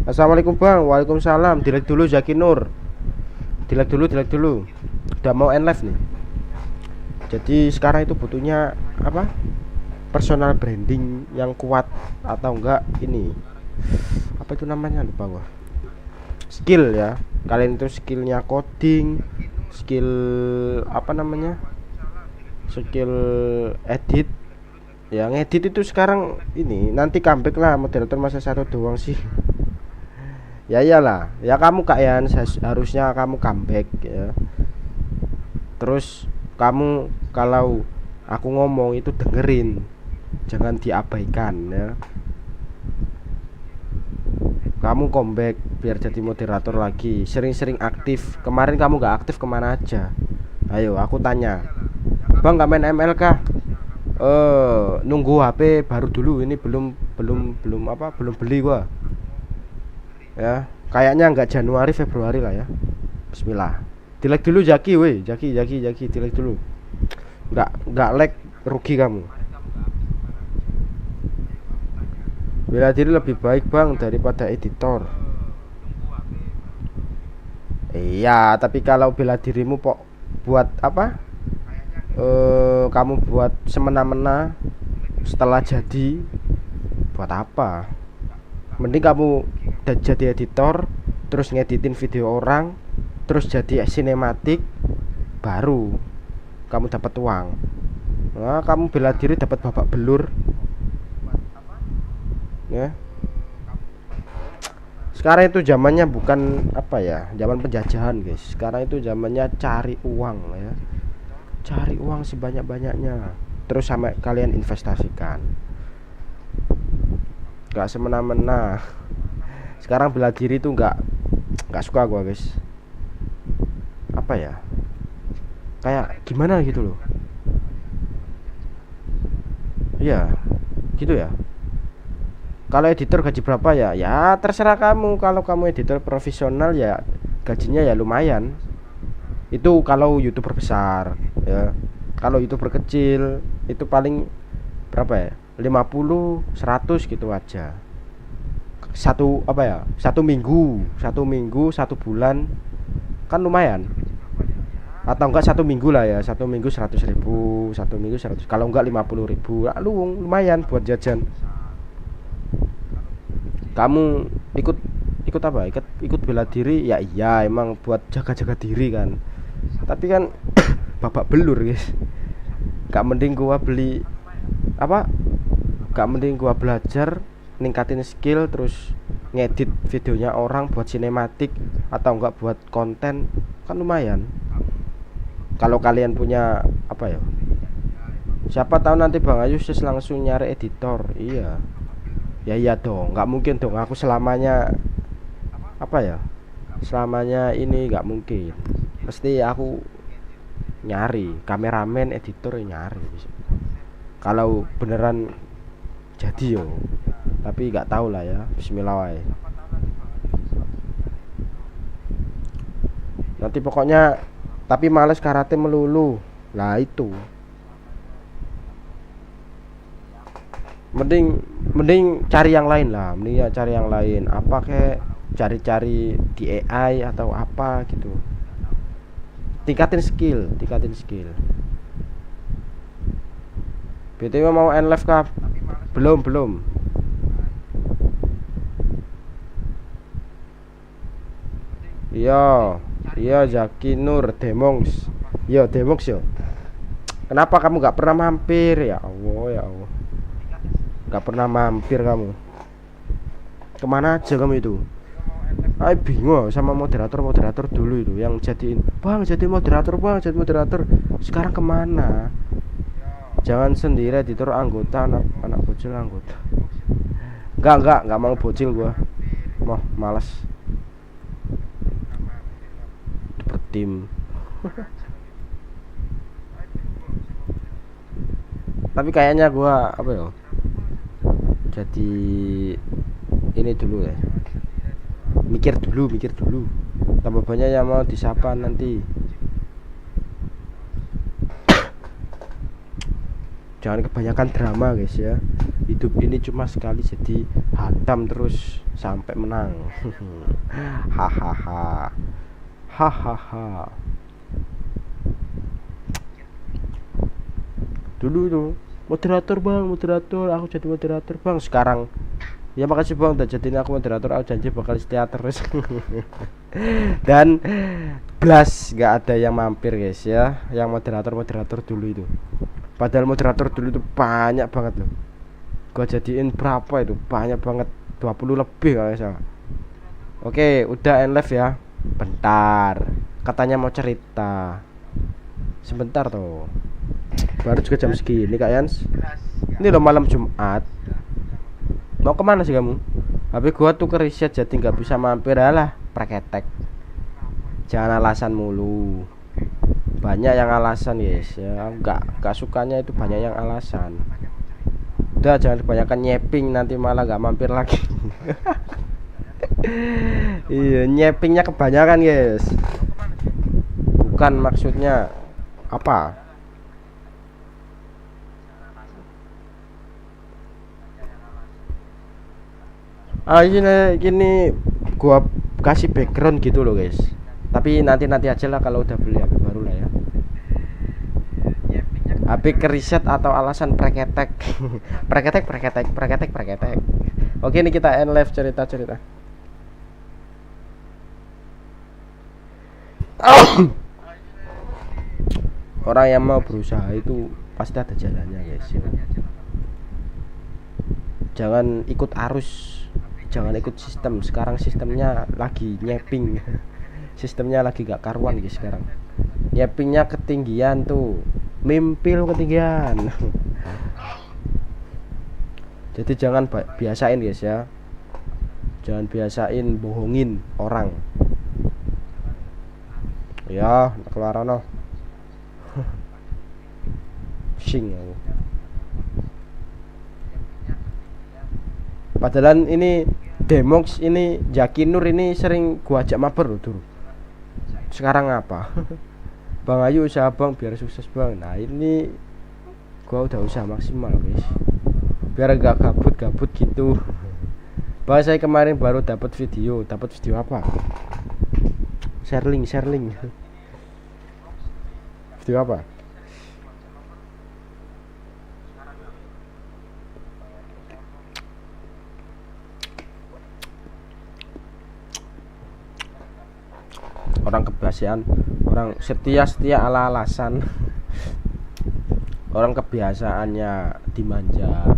assalamualaikum bang. Waalaikumsalam. Dilek dulu Zaki Nur. Dilek dulu. Udah mau end live nih. Jadi sekarang itu butuhnya apa? Personal branding yang kuat, atau enggak ini apa itu namanya, lupa gua. Skill ya. Kalian itu skillnya coding, skill apa namanya, skill edit ya. Ngedit itu sekarang ini nanti comeback lah, moderator masa satu doang sih. Ya iyalah ya, kamu kalian harusnya kamu comeback ya. Terus kamu kalau aku ngomong itu dengerin, jangan diabaikan ya. Kamu comeback biar jadi moderator lagi, sering-sering aktif. Kemarin kamu gak aktif, kemana aja? Ayo aku tanya, bang gak main ML kah? Nunggu HP baru dulu, ini belum beli gua ya. Kayaknya nggak Januari Februari lah ya. Bismillah. Dilek dulu Jaki, weh Jaki dilek dulu. Nggak lag, rugi kamu. Bela diri lebih baik bang daripada editor. Iya, tapi kalau bela dirimu buat apa? Kamu buat semena-mena, setelah jadi buat apa? Mending kamu jadi editor, terus ngeditin video orang, terus jadi sinematik, baru kamu dapat uang. Nah, kamu bela diri dapat babak belur ya. Sekarang itu zamannya bukan apa ya, zaman penjajahan guys. Sekarang itu zamannya cari uang ya. Cari uang sebanyak-banyaknya. terus sampai kalian investasikan, nggak semena-mena. Sekarang bela diri tuh nggak suka gua guys, apa ya, kayak gimana gitu loh. Iya gitu ya. Kalau editor gaji berapa ya? Ya terserah kamu. Kalau kamu editor profesional ya gajinya ya lumayan. Itu kalau YouTuber besar ya. Kalau YouTuber kecil itu paling berapa ya? 50, 100 gitu aja. Satu apa ya? Satu minggu, satu bulan kan lumayan. Atau enggak satu minggu lah ya, satu minggu 100.000, satu minggu 100. Kalau enggak 50.000, lumayan buat jajan. Kamu ikut apa? Ikut bela diri ya, iya emang buat jaga-jaga diri kan. Tapi kan babak belur guys. Gak mending gua beli apa? Gak mending gua belajar ningkatin skill terus ngedit videonya orang buat sinematik atau enggak buat konten kan lumayan. Kalau kalian punya apa ya? Siapa tahu nanti Bang Ayu langsung nyari editor. Iya. Ya iya dong, nggak mungkin dong aku selamanya apa ya, selamanya ini nggak mungkin. Pasti aku nyari kameramen, editor nyari. Kalau beneran jadi yo, tapi nggak tahu lah ya. Bismillah wae. Nanti pokoknya, tapi males karate melulu. Lah itu. Mending cari yang lain lah, mending ya cari yang lain, apa kayak cari-cari di AI atau apa gitu, tingkatin skill. BTW mau end live kah? Belum iya Zaki Nur Demongs. Yo Demongs yo, kenapa kamu nggak pernah mampir? Ya Allah gak pernah mampir kamu. Kemana aja kamu itu? Ay bingung sama moderator dulu itu yang jadiin jadi moderator. Sekarang kemana? Jangan sendiri editor anggota, anak bocil anggota. Enggak mau bocil gua. Malas bertim. Tapi kayaknya gua apa ya, jadi ini dulu ya, mikir dulu tambah banyak yang mau disapa nanti. Jangan kebanyakan drama guys ya, hidup ini cuma sekali, jadi hantam terus sampai menang. Hahaha. Dulu tuh moderator, aku jadi moderator bang. Sekarang ya makasih bang udah jadiin aku moderator, aku janji bakal setia terus. Dan blas gak ada yang mampir guys ya, yang moderator dulu itu. Padahal moderator dulu itu banyak banget loh, gua jadiin berapa itu, banyak banget, 20 lebih kalau salah. Oke udah end live ya, bentar katanya mau cerita sebentar tuh, baru juga jam segini Kak Yans. Ini loh malam Jumat. Mau kemana sih kamu? Habis gua tuh ke riset jadi nggak bisa mampir. Alah praketek, jangan alasan mulu. Banyak yang alasan guys ya, nggak sukanya itu banyak yang alasan. Udah jangan kebanyakan nyeping, nanti malah nggak mampir lagi. Iya nyepingnya kebanyakan guys, bukan maksudnya apa. Gini gua kasih background gitu loh guys, tapi nanti aja lah kalau udah beli HP baru lah ya. HP keriset atau alasan preketek. preketek. Oke ini kita end live cerita. Orang yang mau berusaha itu pasti ada jalannya guys ya. Jangan ikut arus, jangan ikut sistem. Sekarang sistemnya lagi nyeping. Sistemnya lagi gak karuan guys sekarang. Nyepingnya ketinggian tuh. mimpi lu ketinggian. Jadi jangan biasain guys ya, jangan biasain bohongin orang ya. Keluar no sing aku. Padahal ini Demox ini Jaki Nur ini sering gua ajak mabar loh dulu. Sekarang apa? Bang Ayu usaha bang biar sukses bang. Nah ini gua udah usaha maksimal guys, biar gak gabut-gabut gitu. Bahwa saya kemarin baru dapat video apa? Share link. Video apa? Orang kebiasaan, orang setia ala-alasan. Orang kebiasaannya dimanja.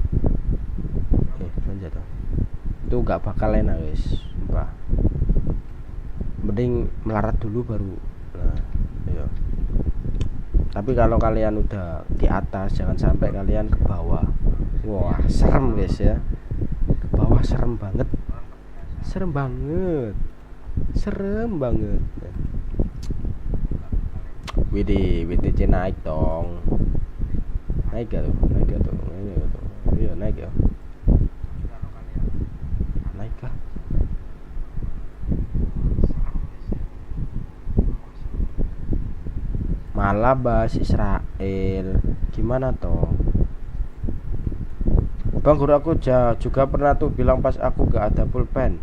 Manja tuh. Itu gak bakal enak guys, sumpah. Mending melarat dulu baru. Nah, iya. Tapi kalau kalian udah di atas, jangan sampai kalian ke bawah. Wah, serem guys ya. Ke bawah serem banget. Serem banget. Widih, WTC naik dong. Naik gak tuh? Iya naik ya. Naik kah? Malah bahas Israel. Gimana toh? Bang, guru aku juga pernah tuh bilang pas aku gak ada pulpen.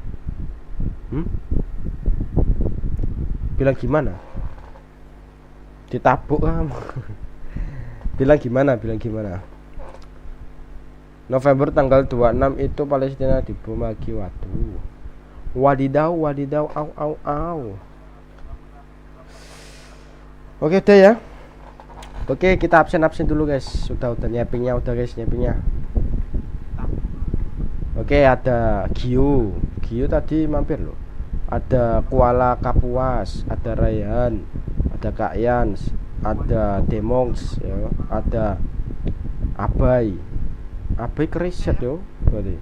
Bilang gimana? Ditabuk kamu. Bilang gimana? November tanggal 26 itu Palestina dibom lagi. Waduh. Wadidaw, au. Oke deh ya. Oke, kita absen dulu guys. Udah nyiapinnya guys. Oke, ada Gio tadi mampir loh. Ada Kuala Kapuas, ada Rayhan, ada Kak Yans, ada Demongs ya, ada Abai keriset yo berarti.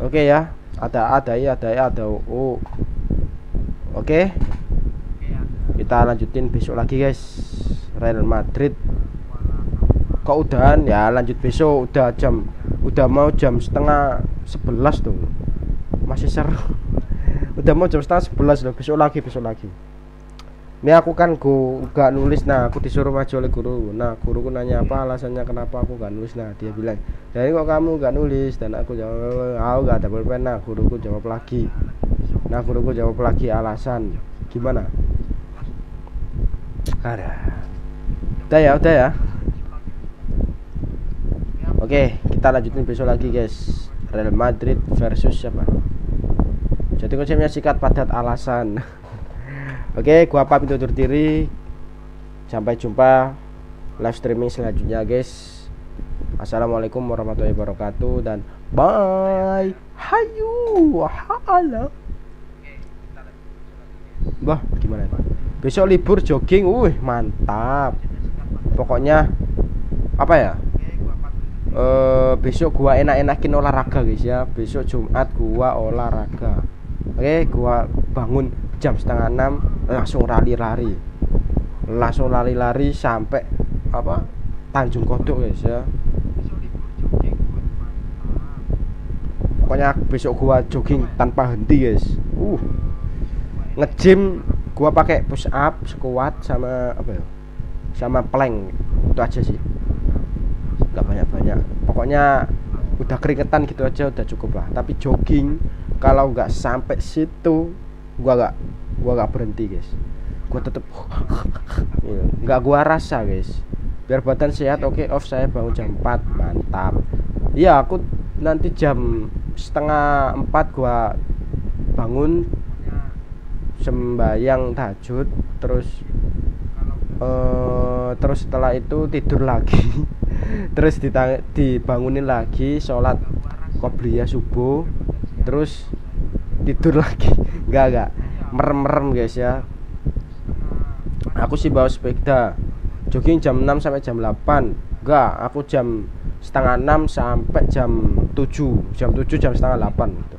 Oke ya, ada UU. Oke. Kita lanjutin besok lagi guys. Real Madrid. Kok udahan ya, lanjut besok. Udah mau jam 10:30 tuh. Masih seru. Udah mau jam 10:30 loh. Besok lagi. Ini aku kan gak nulis. Nah aku disuruh maju oleh guru. Nah guruku nanya apa alasannya kenapa aku gak nulis. Nah dia bilang, jadi kok kamu gak nulis. Dan aku jawab, aku gak ada pulpen. Nah guruku jawab lagi alasan. Gimana? Udah ya. Oke, kita lanjutin besok lagi guys. Real Madrid versus siapa? Jadi konsepnya sikat padat alasan. Oke, gua pamit undur diri. Sampai jumpa live streaming selanjutnya guys. Assalamualaikum warahmatullahi wabarakatuh dan bye. Hayu, hala. Wah, gimana itu? Besok libur jogging, mantap. Pokoknya apa ya? Besok gua enak-enakin olahraga guys ya. Besok Jumat gua olahraga. Oke, gua bangun jam 5:30 langsung lari sampai Tanjung Kodok guys ya. Pokoknya besok gua jogging tanpa henti guys. Nge-gym gua pakai push up, squat sama sama plank. Itu aja sih. Gak banyak-banyak. Pokoknya udah keringetan gitu aja udah cukup lah. Tapi jogging kalau nggak sampai situ gua nggak berhenti guys. Gua tetep nggak gua rasa guys. Biar badan sehat. Oke, off saya bangun jam 4. Mantap. Iya, aku nanti jam 3:30 gua bangun sembayang tahajud, terus setelah itu tidur lagi. Terus dibangunin lagi sholat qobliyah subuh, terus tidur lagi. Enggak merem guys ya. Aku sih bawa sepeda jogging jam 6 sampai jam 8. Enggak, aku jam setengah 6 sampai jam 7. Jam 7 jam setengah 8 gitu.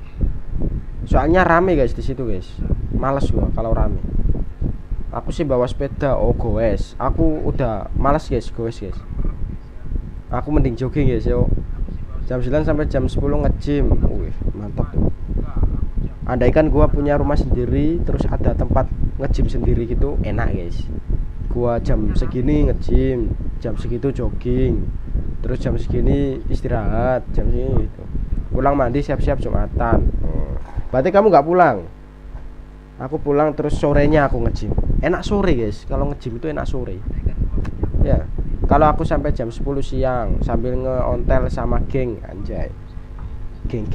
Soalnya rame guys di situ guys. Males gua kalau rame. Aku sih bawa sepeda, goes. Aku udah malas guys, goes guys. Aku mending jogging guys yo. Jam 9 sampai jam 10 nge-gym. Wih, mantap tuh. Andaikan gua punya rumah sendiri, terus ada tempat nge-gym sendiri gitu, enak guys. Gua jam segini nge-gym, jam segitu jogging, terus jam segini istirahat, jam segini gitu. Pulang mandi siap-siap Jumatan. Berarti kamu nggak pulang? Aku pulang terus sorenya aku nge-gym. Enak sore guys, kalau nge-gym itu enak sore. Ya, kalau aku sampai jam 10 siang sambil nge-ontel sama geng, anjay. Geng-geng